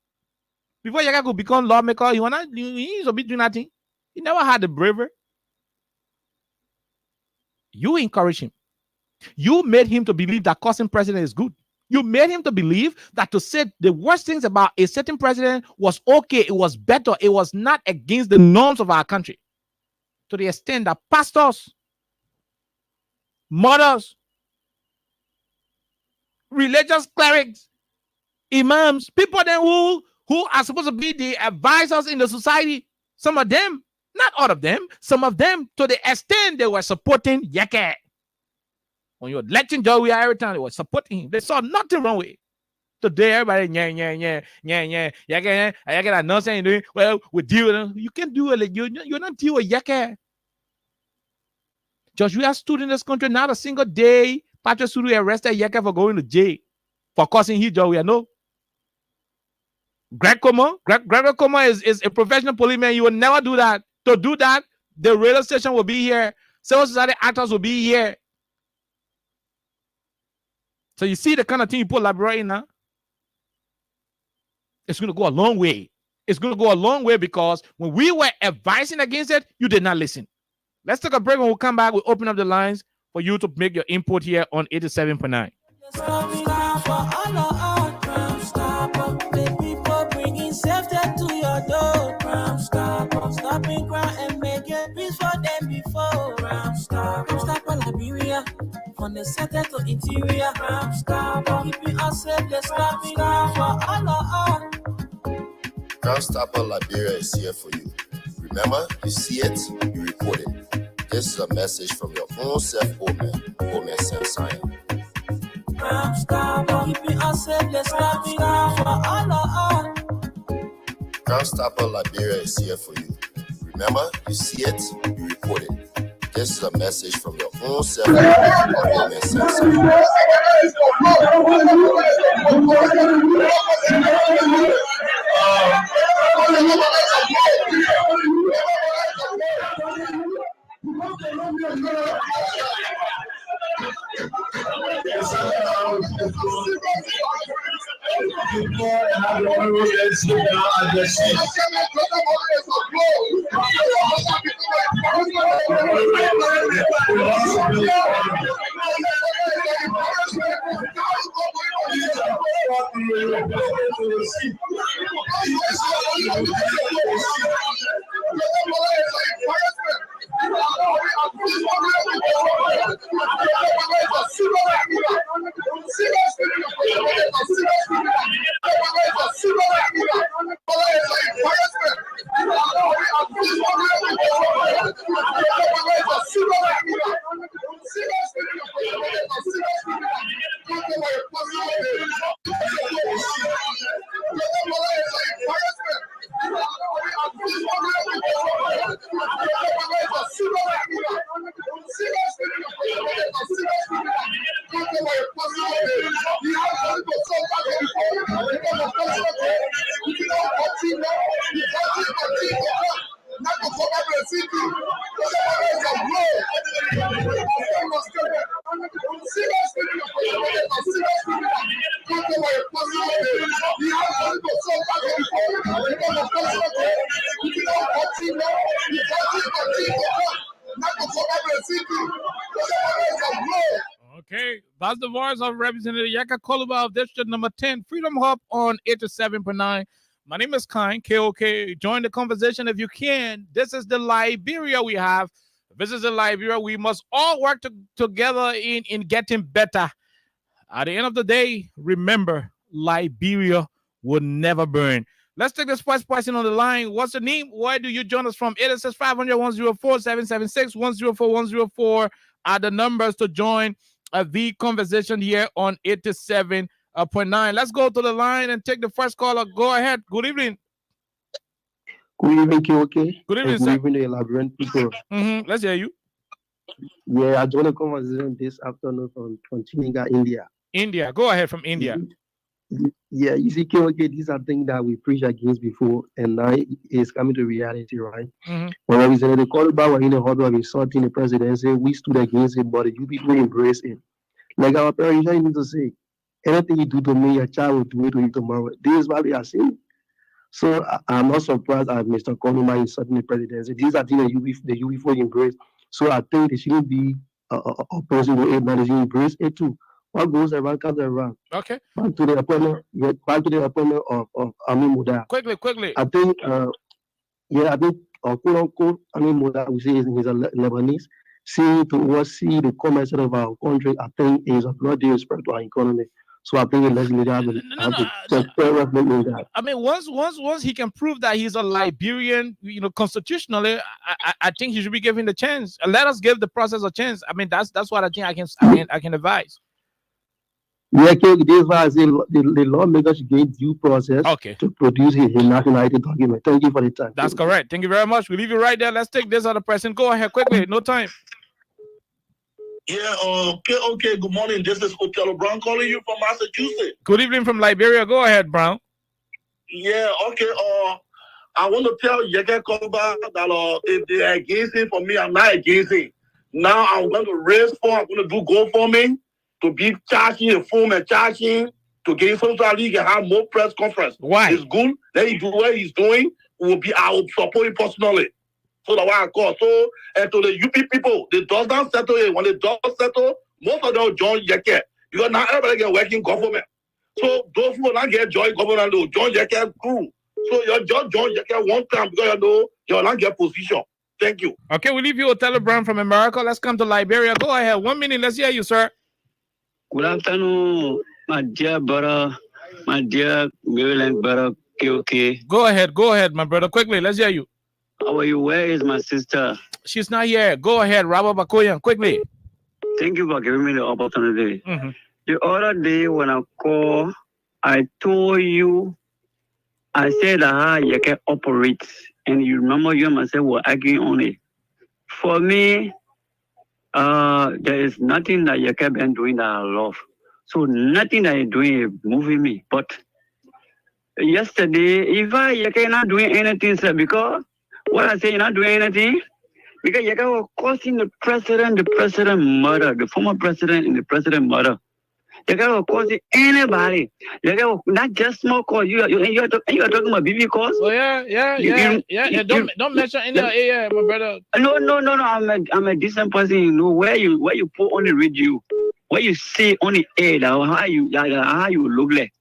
Before Yeke could become lawmaker, he used to be doing nothing. He never had the bravery. You encourage him. You made him to believe that cursing president is good. You made him to believe that to say the worst things about a certain president was okay, it was better, it was not against the norms of our country. To the extent that pastors, mothers, religious clerics, imams, people then who are supposed to be the advisors in the society, some of them, not all of them, some of them, to the extent they were supporting Yeke. When you were letting Joey every time, they were supporting him. They saw nothing wrong with it. Today, everybody, Yeke, that nonsense you're doing. Well, we deal with them. You can't do it. You're not dealing with Yeke. Judge, we are stood in this country, not a single day Patrick Suru arrested Yeke for going to jail for causing his Joey. No. Greg Como is a professional policeman. You will never do that. To do that, the radio station will be here. Civil society actors will be here. So you see the kind of thing you put Liberia in now? It's going to go a long way. It's going to go a long way because when we were advising against it, you did not listen. Let's take a break. When we come back, we'll open up the lines for you to make your input here on 87.9. Stopping crime and make it peace for them before. Stop Liberia from the center to interior. Stop keeping us safe. Let's stop for all. Crime Stopper Liberia is here for you. Remember, you see it, you report it. This is a message from your own self-omen, Omen Sensaya. Crime Stopper keeping us safe. Let's stop for all. Crime Stopper Liberia is here for you. Remember, you see it, you report it. This is a message from your own self-omen Sensaya. Okay, that's the voice of Representative Yaka Koluba of District Number 10, Freedom Hub on 87.9. My name is Kine, KOK. Join the conversation if you can. This is the Liberia we have. This is the Liberia. We must all work together in getting better. At the end of the day, remember, Liberia will never burn. Let's take this first person on the line. What's the name? Where do you join us from? 866-500-104-776-104-104 are the numbers to join the conversation here on 87.9. Let's go to the line and take the first caller. Go ahead. Good evening. Good evening, KOK. Good evening, Good sir. evening, Elaborate people. Let's hear you. Yeah, I joined a conversation this afternoon from Chininga, India. India. Go ahead from India. Yeah, you see, KOK, these are things that we preached against before, and now it's coming to reality, right? When Representative Koluba was in the hot of insulting the presidency, we stood against it, but you people embrace it. Like our parents usually need to say, anything you do to me, your child will do it to you tomorrow. This is what we are saying. So I'm not surprised at Mr. Koluba insulting the presidency. These are things that the UB4 embrace. So I think there shouldn't be a person who embrace it too. What goes around comes around. Okay. Back to the appointment of Amin Muda. Quickly. I think, quote unquote, Amin Muda, we say he's a Lebanese. Seeing to oversee the commerce of our country, I think is a great respect to our economy. So I think the legislature have to take care of that. I mean, once he can prove that he's a Liberian, constitutionally, I think he should be given the chance. Let us give the process a chance. I mean, that's what I think I can advise. Yeah, this is why I say the lawmakers should gain due process to produce his nationality document. Thank you for the time. That's correct. Thank you very much. We leave you right there. Let's take this other person. Go ahead quickly. No time. Yeah, okay, good morning. This is Othello Brown calling you from Massachusetts. Good evening from Liberia. Go ahead, Brown. Yeah, okay. I want to tell Yeke Koluba that if they are against it for me, I'm not against it. Now I'm going to raise I'm going to do GoFundMe to be charging a phone and charging to get social league and have more press conference. Why? It's good. Then he do what he's doing. I will support him personally. So that's why I call. So, and to the UP people, they does not settle it. When they don't settle, most of them will join Yeke. Because now everybody get working government. So those who will not get join government, they will join Yeke crew. So you just join Yeke one time because you know you will not get position. Thank you. Okay, we leave you Othello Brown from America. Let's come to Liberia. Go ahead. 1 minute. Let's hear you, sir. Good afternoon, my dear brother, my dear Maryland brother, KOK. Go ahead, my brother. Quickly, let's hear you. How are you? Where is my sister? She's not here. Go ahead, Rabba Bakoyan. Quickly. Thank you for giving me the opportunity. The other day when I called, I told you, I said how you can operate. And you remember you and myself were arguing on it. For me, there is nothing that you can be doing that I love. So nothing that you're doing is moving me. But yesterday, if you cannot doing anything, sir, because what I say, you're not doing anything, because you were causing the president murder, the former president and the president murder. You were causing anybody. You were not just small cause. You are talking about BB cause. Oh yeah. Don't mention any my brother. No. I'm a decent person. You know where you put on the radio, where you say on the air, how you look like.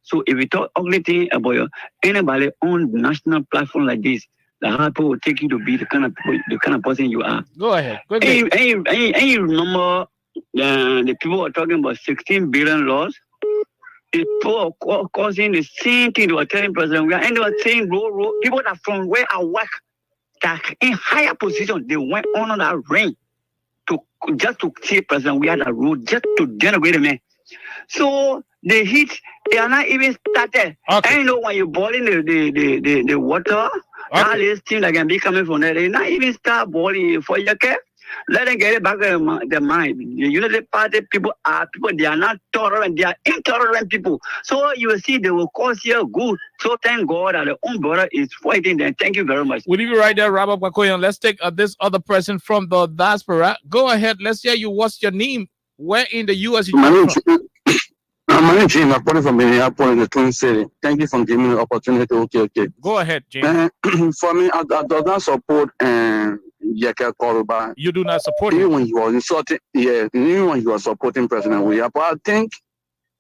So if you talk ugly thing about anybody on national platform like this, the hard people will take you to be the kind of person you are. Go ahead. And you remember the people were talking about 16 billion loss. People are causing the same thing. They were telling President we are, and they were saying, people that from where I work, that in higher position, they went on that ring to just to see President we had a road just to denigrate the man. So the heat, they are not even started. Okay. And you know when you're boiling the water, all this thing that can be coming from there, they not even start boiling for your care. Let them get it back in their mind. The United Party people are people, they are not tolerant, they are intolerant people. So you will see they will cause you good. So thank God that the own brother is fighting them. Thank you very much. We'll leave you right there, Robert Bakoyan. Let's take this other person from the diaspora. Go ahead. Let's hear you. What's your name? Where in the U.S. you from? My name is Jim. I'm calling from Minneapolis, in the Twin City. Thank you for giving me the opportunity. Okay. Go ahead, Jim. For me, I do not support Yeke Koruba. You do not support him? Even when he was insulting, even when he was supporting President William. But I think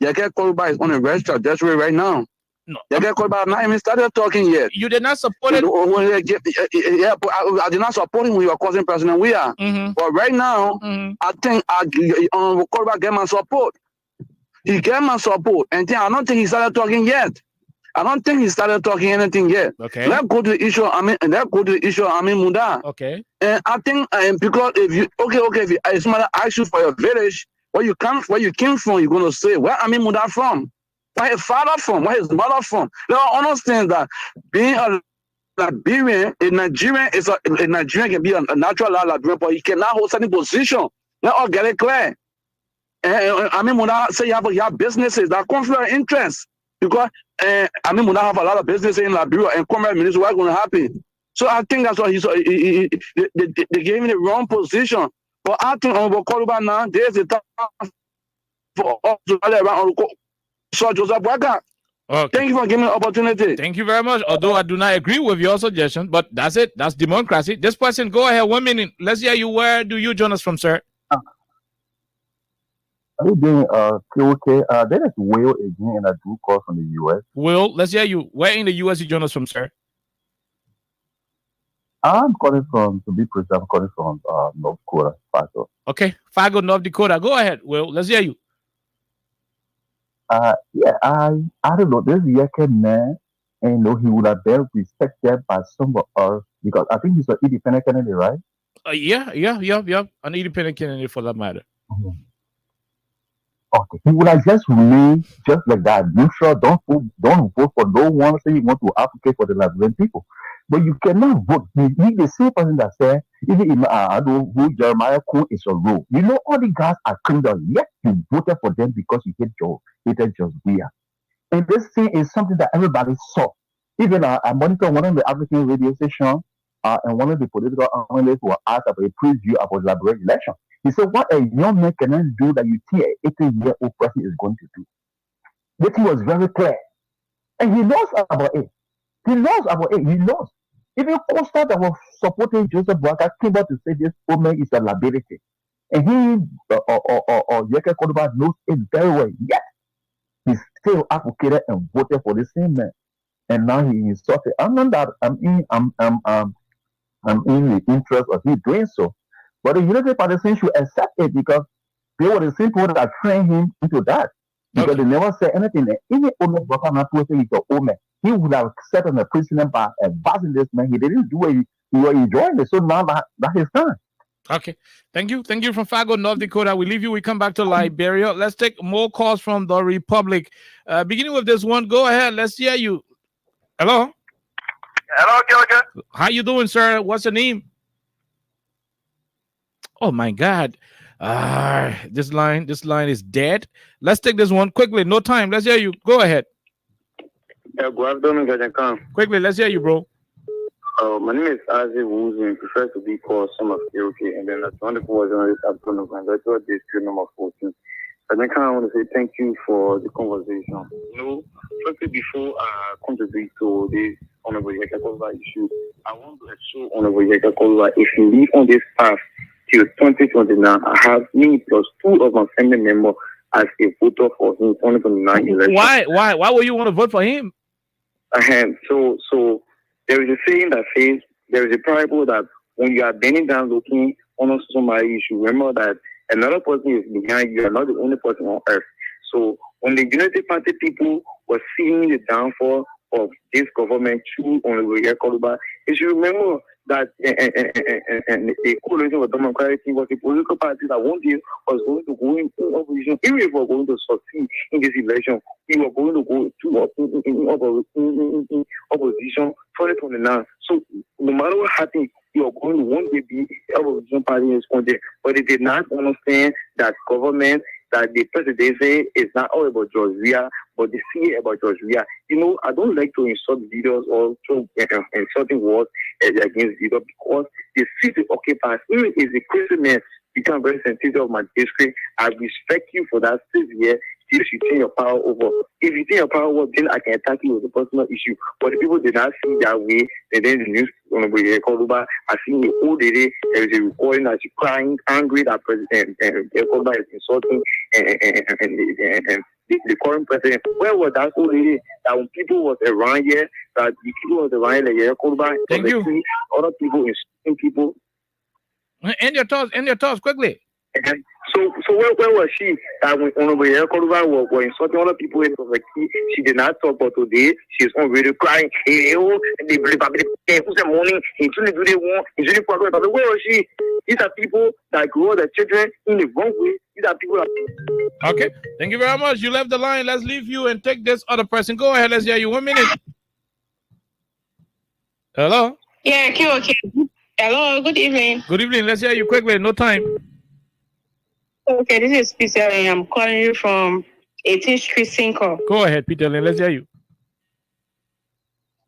Yeke Koruba is on a very trajectory right now. No, Yeke Koruba not even started talking yet. You did not support it? Yeah, but I did not support him when you were causing President William. But right now, I think Koruba get my support. He gave my support, and I don't think he started talking yet. I don't think he started talking anything yet. Okay. Let's go to the issue. Amin Munda. Okay. And I think because if you if somebody asks you for your village, where you came from, you're gonna say where Amin Munda from, where his father from, where his mother from. They don't understand that being a Liberian, a Nigerian can be a natural Liberian, but he cannot hold any position. Let us get it clear. I mean, when I say you have businesses that conflict of interest, because I mean, when I have a lot of businesses in Liberia and commerce ministry, what's going to happen? So I think that's why they gave him the wrong position. But I think on Koruba now, there's a time for us to rally around so Joseph Waka. Okay. Thank you for giving me the opportunity. Thank you very much. Although I do not agree with your suggestion, but that's it. That's democracy. This person, go ahead. 1 minute. Let's hear you. Where do you join us from, sir? Are you doing okay? There is Will again, and I do call from the US. Will, let's hear you. Where in the US you join us from, sir? I'm calling from, to be precise, I'm calling from North Dakota, Fargo. Okay, Fargo, North Dakota. Go ahead, Will. Let's hear you. Yeah, I don't know. This Yeke man, and he would have been respected by some of us because I think he's an independent candidate, right? Yeah. An independent candidate for that matter. Mm-hmm. Okay, he would have just remained just like that, neutral. Don't vote for no one. Say you want to advocate for the Liberian people, but you cannot vote. He the same person that said, even in I know who Jeremiah Kuhn is a role. You know, all the guys are criminals. Yet you voted for them because you hated just Weir. And this thing is something that everybody saw. Even I monitor one of the African radio stations, and one of the political analysts were asked about a preview about the Liberian election. He said, what a young man cannot do that you think an 18-year-old person is going to do. This was very clear. And he knows about it. He knows. Even Costa that was supporting Joseph Boaka came out to say this woman is a liability. And he, Yeke Koruba knows it very well. Yes, he still advocated and voted for the same man. And now he insulted. I'm not that I'm in the interest of he doing so. But the United Party should accept it because they were the same people that trained him into that. Because they never said anything. Even Ome Broka Natu say he's an Ome. He would have set on the president by advising this man. He didn't do it. He was enjoying it. So now that is done. Okay. Thank you. Thank you from Fargo, North Dakota. We leave you. We come back to Liberia. Let's take more calls from the Republic. Beginning with this one, go ahead. Let's hear you. Hello. Hello, Georgia. How you doing, sir? What's your name? Oh my God. This line is dead. Let's take this one quickly. No time. Let's hear you. Go ahead. Yeah, good afternoon, quickly, let's hear you, bro. My name is Azi Wuzu. I prefer to be called some of okay, and then that's wonderful was on this afternoon, and that's what this number 14. And then I want to say thank you for the conversation. Firstly, before I contribute to this Honorable Yeke Koruba issue, I want to assure Honorable Yeke Koruba if you live on this path till 2029, I have me plus 2 of my family members as a voter for him 2029 election. Why would you want to vote for him? So there is a saying that says there is a parable that when you are bending down looking on somebody, you should remember that another person is behind you. You are not the only person on earth. So when the United Party people were seeing the downfall of this government through Honorable Yakoruba, you should remember that the coalition of Democratic was a political party that one day was going to go into opposition. Even if we were going to succeed in this election, we were going to go in opposition 2029. So no matter what happens, you are going to one day be the opposition party in this country. But they did not understand that government, that the presidency is not all about George Weah, but they see about George Weah. You know, I don't like to insult leaders or to insulting words against leaders because they see the occupiers. Even if the Christian become very sensitive of my district, I respect you for that 6 years. If you take your power over, if you take your power over, then I can attack you with a personal issue. But the people did not see that way. And then the news on the Yakoruba, I think the whole day there is a recording that she's crying, angry that President Yakoruba is insulting and the current president. Where was that whole lady that when people was around here, that the people was around here, Yakoruba, thank you. Other people insulting people. End your thoughts quickly. And so where was she? That when Honorable Yakoruba were insulting other people, it was like she did not talk. But today she's on radio crying. Hey, oh, and they believe who's the morning? He truly do they want? He truly forgot. But where was she? These are people that grow their children in the wrong way. These are people that. Okay, thank you very much. You left the line. Let's leave you and take this other person. Go ahead. Let's hear you. 1 minute. Hello. Yeah, okay. Hello. Good evening. Good evening. Let's hear you quickly. No time. Okay, this is Peter. I'm calling you from 18th Street, Cinco. Go ahead, Peter. Let's hear you.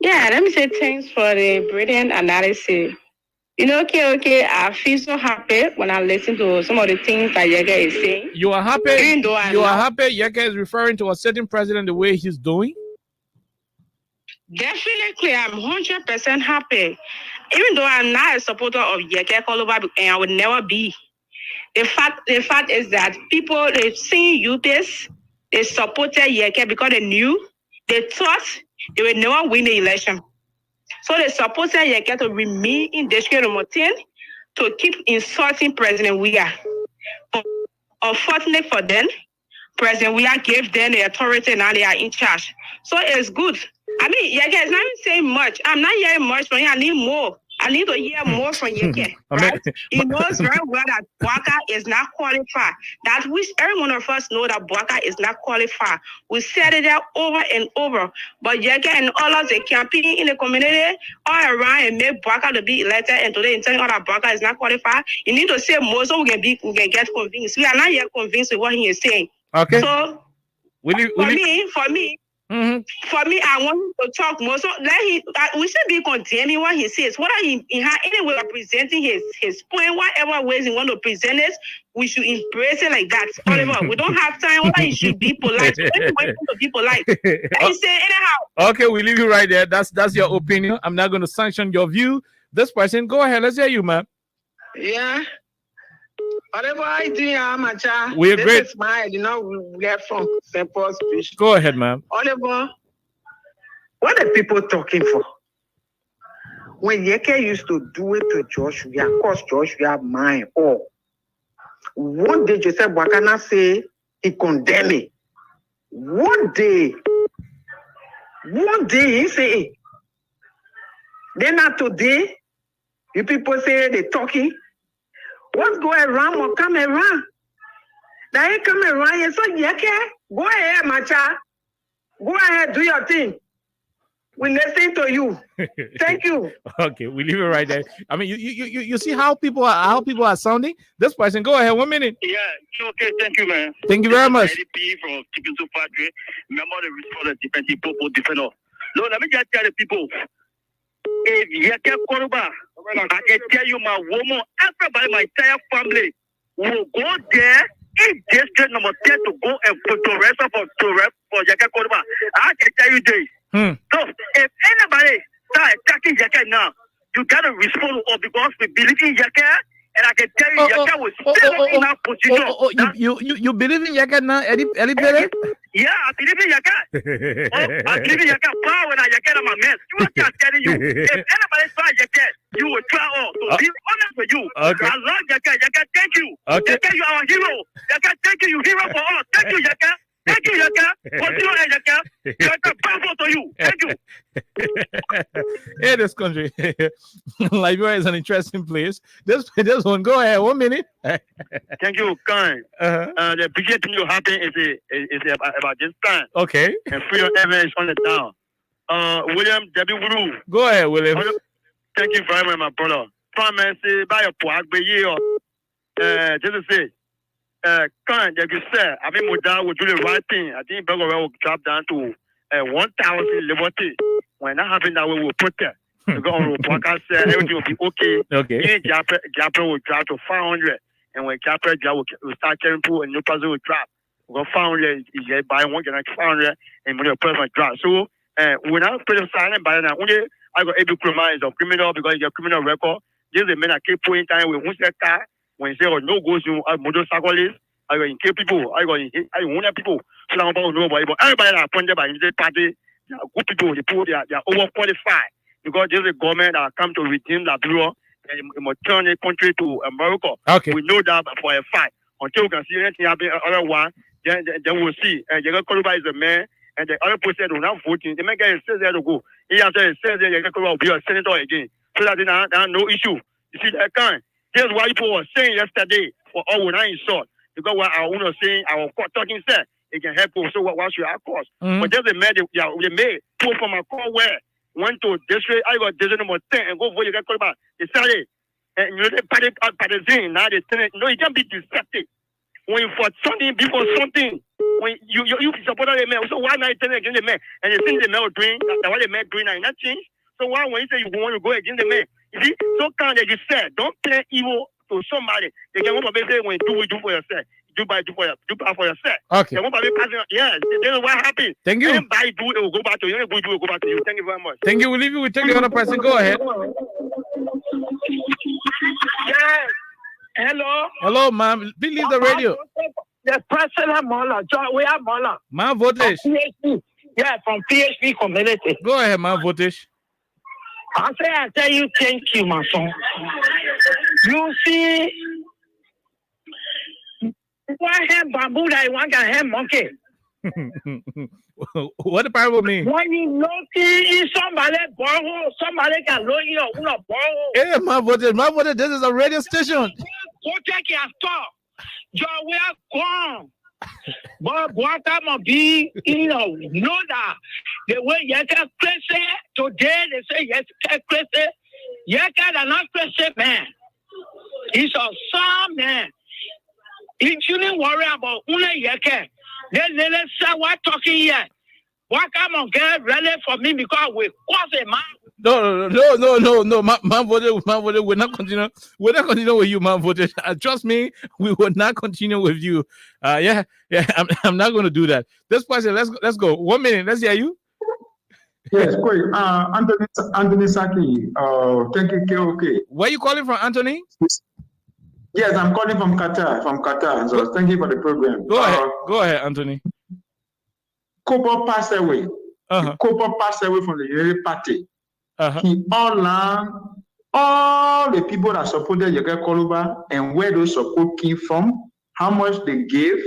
Yeah, let me say thanks for the brilliant analysis. You know, okay, I feel so happy when I listen to some of the things that Yega is saying. You are happy? Even though you are happy Yega is referring to a certain president the way he's doing? Definitely, I'm 100% happy. Even though I'm not a supporter of Yega Koluba, and I would never be. The fact is that people, they've seen youths, they supported Yeke because they thought they would never win the election. So they supported Yeke to remain in District number 10 to keep insulting President Weah. Unfortunately for them, President Weah gave them the authority and now they are in charge. So it's good. I mean, Yeke is not even saying much. I'm not hearing much from him. I need more. I need to hear more from Yeke. Right? He knows very well that Bwaka is not qualified. That which every one of us know that Bwaka is not qualified. We said it out over and over. But Yeke and all of the campaign in the community all around and make Bwaka to be elected, and today in telling all that Bwaka is not qualified. You need to say more so we can get convinced. We are not yet convinced with what he is saying. Okay. So for me, I want him to talk more. So we should be condemning what he says. Whether he has any way of presenting his point, whatever ways he want to present it, we should embrace it like that. Oliver, we don't have time. Whether he should be polite. To be polite. He say anyhow. Okay, we leave you right there. That's your opinion. I'm not going to sanction your view. This person, go ahead. Let's hear you, man. Yeah. Whatever I do, Amacha. We're great. Is my, we are from St. Paul's Beach. Go ahead, ma'am. Oliver, what are people talking for? When Yeke used to do it to Joshua, cause Joshua mind all. One day Joseph Wakana say he condemned it. One day he say, then not today, you people say they talking. What's going around will come around. That ain't come around. So Yeke, go ahead, Macha. Go ahead, do your thing. We listen to you. Thank you. Okay, we leave it right there. I mean, you see how people are sounding. This person, go ahead. 1 minute. Yeah. Okay. Thank you, man. Thank you very much. From Chicken Soup Factory. Remember the response defense people for defender. No, let me just tell the people. If Yeke Koruba, I can tell you, my woman, everybody, my entire family will go there in district number 10 to go and put the rest of for Yeke Koruba. I can tell you this. So if anybody start attacking Yeke now, you gotta respond because we believe in Yeke, and I can tell you Yeke was still in that position. You believe in Yeke now, Eddie? Yeah, I believe in Yeke. I believe in Yeke. Power when I Yeke on my mess. You what I'm telling you. If anybody try Yeke, you will try all. So be honest with you. Okay. I love Yeke. Yeke, thank you. Okay. Yeke, you are our hero. Yeke, thank you. You hero for us. Thank you, Yeke. Thank you, Yaka. Continue, Yaka. Yaka, powerful to you. Thank you. Hey, this country. Liberia is an interesting place. This one, go ahead. 1 minute. Thank you, kind. The biggest thing you happen is about this time. Okay. And freedom ever is on the down. William W. Wu. Go ahead, William. Thank you very much, my brother. Promise by a poor year. Just to say, kind, like you said, I mean, Muda will do the right thing. I think Burger will drop down to 1,000 liberty. When that happens, that we will protect. Because on the podcast, everything will be okay. Okay. Japper will drop to 500. And when Japper will start carrying pool and new person will drop. We got 500, you buy one, get 500, and when your person drop. So, when I put a silent by now, only I got every criminal is a criminal because you have criminal record. This is a man I keep putting time with one sector. When you say, no goes to motorcyclists, I got in kill people, I want people. So I'm about nobody, but everybody that appointed by the party, they are good people, they are overqualified. Because there's a government that come to redeem the bureau and must turn the country to America. Okay. We know that for a fact. Until we can see anything happen otherwise, then we'll see. And Jacob Koluba is a man, and the other person will not voting. They may get a there to go. He has said Jacob Koluba will be a senator again. So that there are no issue. You see that kind. Here's why people were saying yesterday for all when I insult. Because what I was saying, our court talking said, it can help us. So what should our cause? But there's a man they made pull from a call where went to district, I got district number 10 and go vote Jacob Koluba. They started. And you know, they party now they tell it, no, you can't be deceptive. When you fought something before something, when you support the man, so why not turn against the man? And you think the man was doing that, what the man doing now, not change. So why when you say you want to go against the man? You see, so kind that you said, don't play evil to somebody. They can want to say when you do for yourself. Do for yourself. Okay. They want to be yes, this is what happened. Thank you. Anybody do it will go back to you. Anybody do it will go back to you. Thank you very much. Thank you. We'll leave you. We'll take the other person. Go ahead. Yes. Hello. Hello, ma'am. Please leave the radio. The president Mola. We are Mola. Ma'am, Votish. Yeah, from PHP community. Go ahead, ma'am, Votish. I tell you, thank you, my son. You see, one hand bamboo that one can have monkey. What the Bible mean? When you notice somebody borrow, somebody can loan you or borrow. Hey, my voter, this is a radio station. Go check your store. We are gone. But what time of be, know that the way you can crazy today, they say yes, crazy. You can not crazy man. He's a son man. He shouldn't worry about only yeke. Then let's say what talking here. What come on get ready for me because we cause a man. No. Man voted. We're not continue with you, man voted. Trust me, we will not continue with you. Yeah. I'm not going to do that. This person, let's go. 1 minute. Let's hear you. Yes, quick. Anthony Saki. Thank you, KOK. Where are you calling from, Anthony? Yes, I'm calling from Qatar. So thank you for the program. Go ahead, Anthony. Kobo passed away. Kobo passed away from the Unity Party. He all the people that supported Jacob Koluba and where those support came from, how much they gave,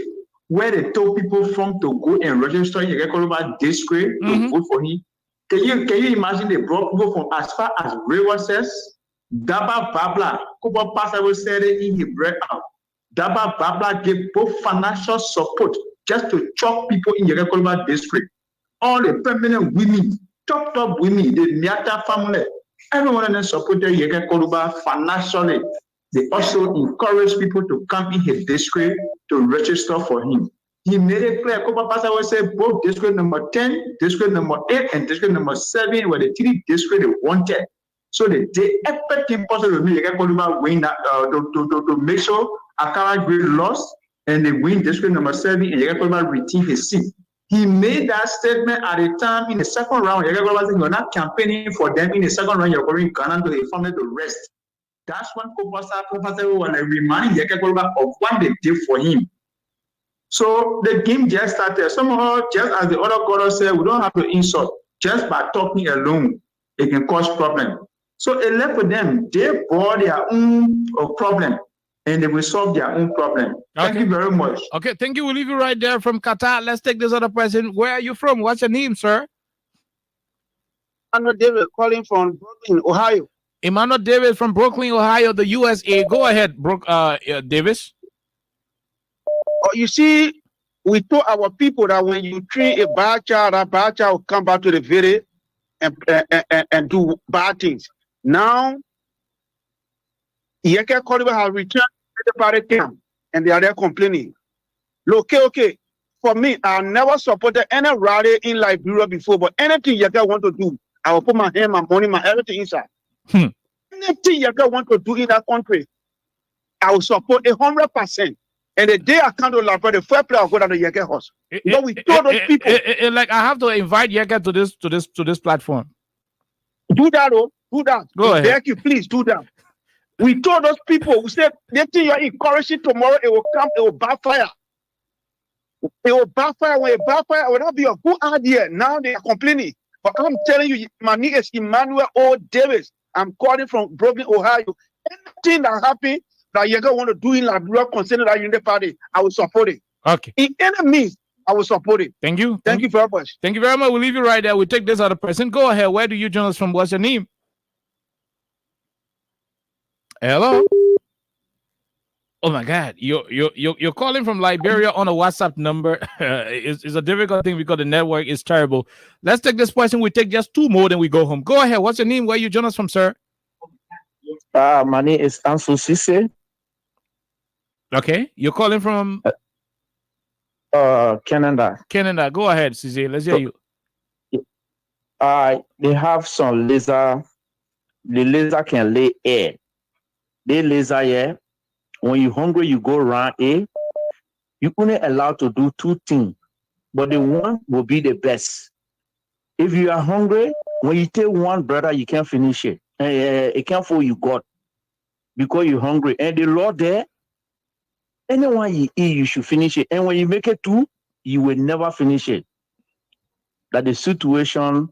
where they told people from to go and register in Jacob Koluba district to vote for him. Can you imagine they brought people from as far as Railway says? Daba Babla, Kobo passed away said it in Hebrew. Daba Babla gave both financial support just to chop people in Jacob Koluba district. All the permanent women, top women, the Miata family, everyone in them supported Jacob Koluba financially. They also encouraged people to come in his district to register for him. He made it clear, Kobo Pastor will say both district number 10, district number 8, and district number 7 were the 3 districts they wanted. So they did everything possible to make Jacob Koluba win that, to make sure Akara Great lost and they win district number 7 and Jacob Koluba retained his seat. He made that statement at a time in the second round. Jacob Koluba said, you're not campaigning for them in the second round, you're going Ghana to the family to rest. That's when Kobo Pastor was reminding Jacob Koluba of what they did for him. So the game just started. Somehow, just as the other caller said, we don't have to insult. Just by talking alone, it can cause problem. So it left for them. They brought their own problem. and they will solve their own problem. Thank you very much. Okay, thank you. We'll leave you right there from Qatar. Let's take this other person. Where are you from? What's your name, sir? Emmanuel David calling from Brooklyn, Ohio. Emmanuel David from Brooklyn, Ohio, the USA. Go ahead, Davis. You see, we told our people that when you treat a bad child, that bad child will come back to the village and do bad things. Now, Yeke Koliba has returned to the party camp and they are there complaining. Okay. For me, I never supported any rally in Liberia before, but anything Yeke want to do, I will put my hand, my money, my everything inside. Anything Yeke want to do in that country, I will support 100%. And the day I come to Liberia, the first place I'll go down to Yeke house. We told those people. Like I have to invite Yeke to this platform. Do that, do that. Go ahead. Beg you, please do that. We told those people, we said, they think you're encouraging tomorrow, it will come, it will backfire. It will backfire. When it backfire, it will not be a good idea. Now they are complaining. But I'm telling you, my name is Emmanuel O. Davis. I'm calling from Brooklyn, Ohio. Anything that happens that you're going to want to do in Liberia concerning that unity party, I will support it. Okay. In any means, I will support it. Thank you. Thank you very much. Thank you very much. We'll leave you right there. We'll take this other person. Go ahead. Where do you join us from? What's your name? Hello? Oh my God. You're calling from Liberia on a WhatsApp number. It's a difficult thing because the network is terrible. Let's take this person. We take just two more, then we go home. Go ahead. What's your name? Where you join us from, sir? My name is Ansu Sise. Okay. You're calling from Canada. Canada. Go ahead, Sise. Let's hear you. They have some laser. The laser can lay egg. They laser here. When you're hungry, you go around it. You're only allowed to do two things, but the one will be the best. If you are hungry, when you take one, brother, you can't finish it. It can't fool you, God, because you're hungry. And the Lord there, anyone you eat, you should finish it. And when you make it two, you will never finish it. That the situation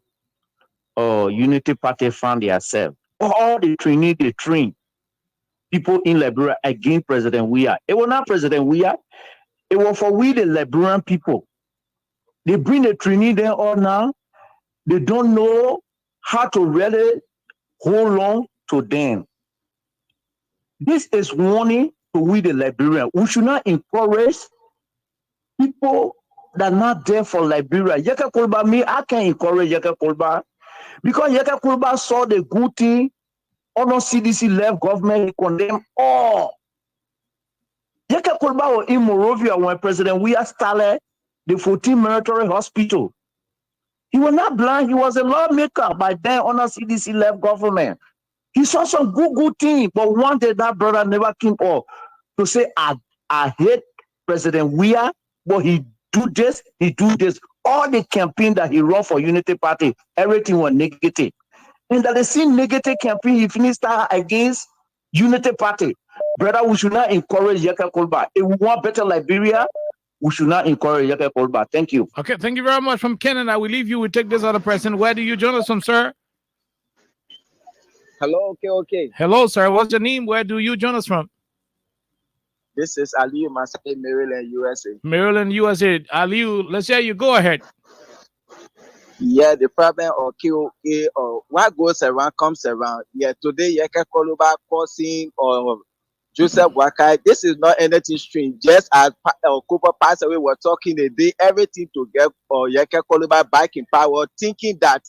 Unity Party found themselves. All the training they train people in Liberia against President Weah. It was not President Weah. It was for we, the Liberian people. They bring the training there all now. They don't know how to really hold on to them. This is warning to we, the Liberian. We should not encourage people that are not there for Liberia. Yeke Kolba, me, I can't encourage Yeke Kolba because Yeke Kolba saw the good thing. All CDC left government, he condemned all. Yeke Kolba was in Morovia when President Weah started the 14 military hospital. He was not blind, he was a lawmaker by then on CDC left government. He saw some good thing, but one day that brother never came up to say, I hate President Weah, but he do this. All the campaign that he run for Unity Party, everything was negative. And that the same negative campaign he finished against Unity Party. Brother, we should not encourage Yeke Kolba. If we want better Liberia, we should not encourage Yeke Kolba. Thank you. Okay, thank you very much. From Canada, we leave you. We take this other person. Where do you join us from, sir? Hello, okay. Hello, sir. What's your name? Where do you join us from? This is Aliu Masai, Maryland, USA. Maryland, USA. Aliu, let's hear you. Go ahead. Yeah, the problem of KOK or what goes around comes around. Yeah, today Yeke Koluba causing Joseph Wakai. This is not anything strange. Just as Cooper passed away, we're talking a day, everything to get Yeke Koluba back in power, thinking that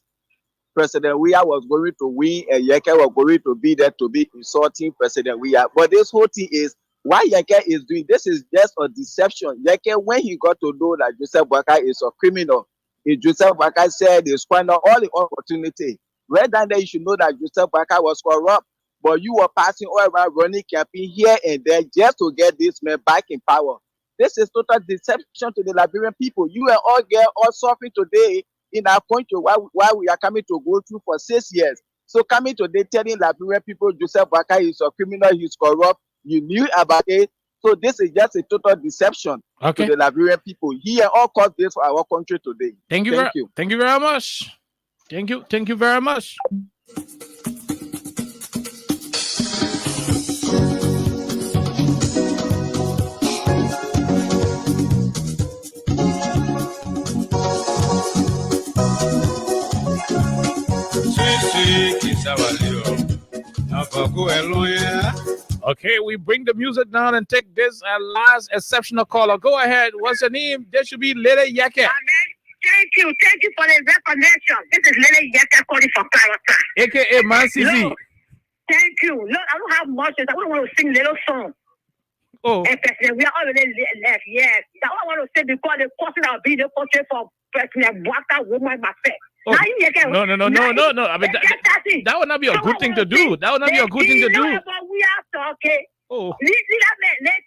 President Weah was going to win and Yeke was going to be there to be insulting President Weah. But this whole thing is why Yeke is doing this is just a deception. Yeke, when he got to know that Joseph Wakai is a criminal, if Joseph Wakai said they squandered all the opportunity. Rather than that, you should know that Joseph Wakai was corrupt, but you were passing all around running campaign here and there just to get this man back in power. This is total deception to the Liberian people. You and all get all suffering today in our country while we are coming to go through for 6 years. So coming today telling Liberian people Joseph Wakai is a criminal, he's corrupt, you knew about it. So this is just a total deception to the Liberian people. He and all caused this for our country today. Thank you. Thank you very much. Thank you very much. Okay, we bring the music down and take this last exceptional caller. Go ahead. What's your name? There should be Lele Yake. Thank you for the recognition. This is Lele Yake calling for character. AKA Man CC. No, thank you. No, I don't have much. I don't want to sing little song. Oh. And President, we are already left. Yes. That's what I want to say because the person that will be the portrait for President Bwaka woman myself. Oh. No. I mean, that would not be a good thing to do. That would not be a good thing to do. We are talking. Oh. Let's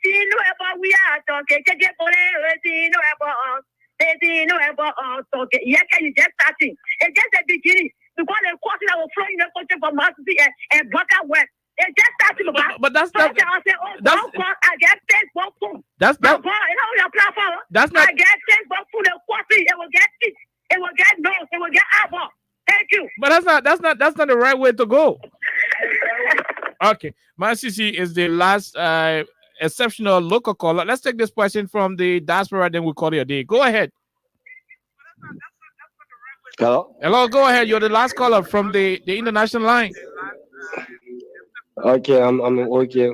know about we are talking. Let's know about talking. Yeah, can you just starting? It's just the beginning. Because the question that will flow in the country from Massey and Bwaka West. It's just starting. But that's I get Facebook phone. That's not. Your platform. That's not. I get Facebook phone. The coffee. It will get it. It will get nose. It will get eyeball. Thank you. But that's not the right way to go. Okay, Man CC is the last exceptional local caller. Let's take this question from the diaspora, then we'll call it a day. Go ahead. Hello, go ahead. You're the last caller from the international line. Okay, I'm okay.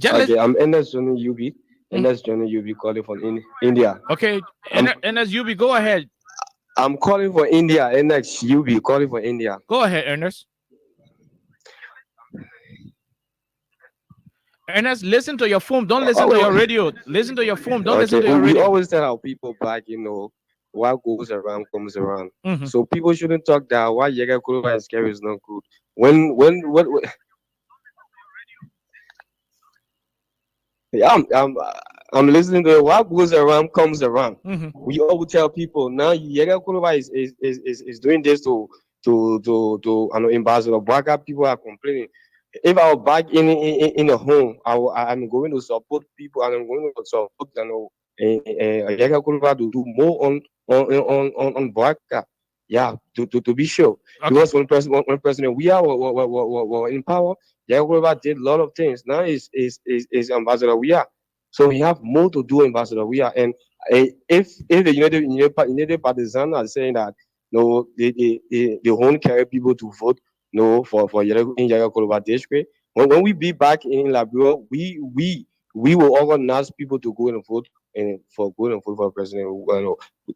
Okay, I'm NS Johnny UB. NS Johnny UB calling from India. Okay, NS UB, go ahead. I'm calling for India. NS UB calling for India. Go ahead, Ernest. Ernest, listen to your phone. Don't listen to your radio. Listen to your phone. Don't listen to your radio. We always tell our people back, what goes around comes around. Mm-hmm. So people shouldn't talk that why Yega Kuruba is scary is not good. Yeah, I'm listening to it. What goes around comes around. Mm-hmm. We always tell people now Yega Kuruba is doing this to Ambassador Bwaka. People are complaining. If I was back in a home, I'm going to support people and I'm going to support Yega Kuruba to do more on Bwaka. Yeah, to be sure. Okay. Because when President we were in power, Yega Kuruba did a lot of things. Now is Ambassador we are. So we have more to do, Ambassador we are. And if the United Partisan are saying that no, they won't carry people to vote. No, for Yega Kuruba district. When we be back in Liberia, we will organize people to go and vote for President,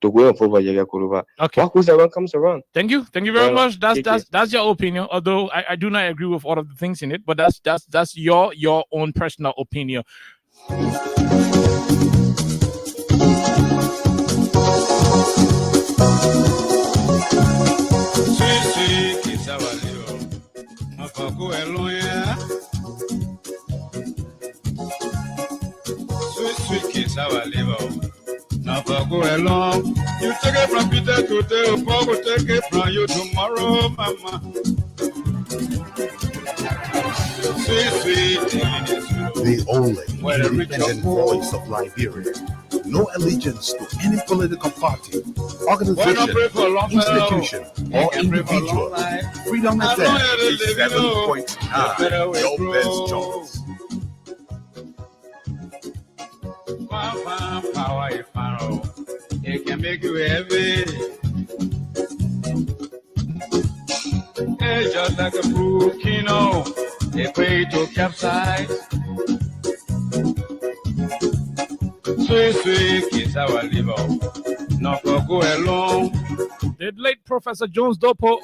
to go and vote for Yega Kuruba. Okay. What goes around comes around. Thank you very much. That's your opinion. Although I do not agree with all of the things in it, but that's your own personal opinion. Sweet kids, how I live. Now go along. You take it from Peter today, Paul will take it from you tomorrow, Mama. Sweet. The only independent voice of Liberia. No allegiance to any political party, organization, institution, or individual. Freedom FM is 7.9. Your best choice. Power is power. It can make you heavy. It's just like a volcano. They pray to capsize. Sweet kids, our liver. Not go along. The late Professor Jones Dopo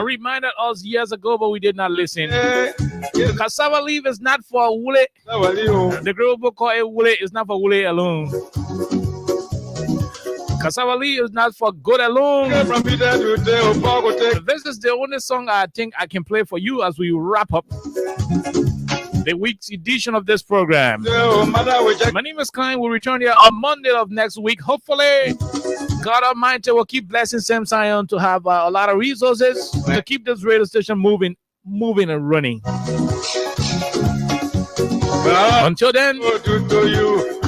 reminded us years ago, but we did not listen. Cassava leaf is not for Wule. The group call it Wule is not for Wule alone. Cassava leaf is not for good alone. This is the only song I think I can play for you as we wrap up the week's edition of this program. My name is Klein. We'll return here on Monday of next week. Hopefully, God Almighty will keep blessing Sam Zion to have a lot of resources to keep this radio station moving and running. Until then,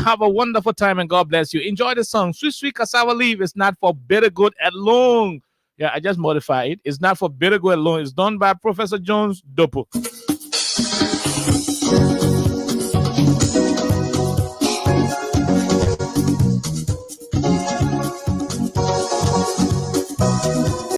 have a wonderful time and God bless you. Enjoy the song. Sweet Cassava Leaf is not for bitter good alone. Yeah, I just modified it. It's not for bitter good alone. It's done by Professor Jones Dopo.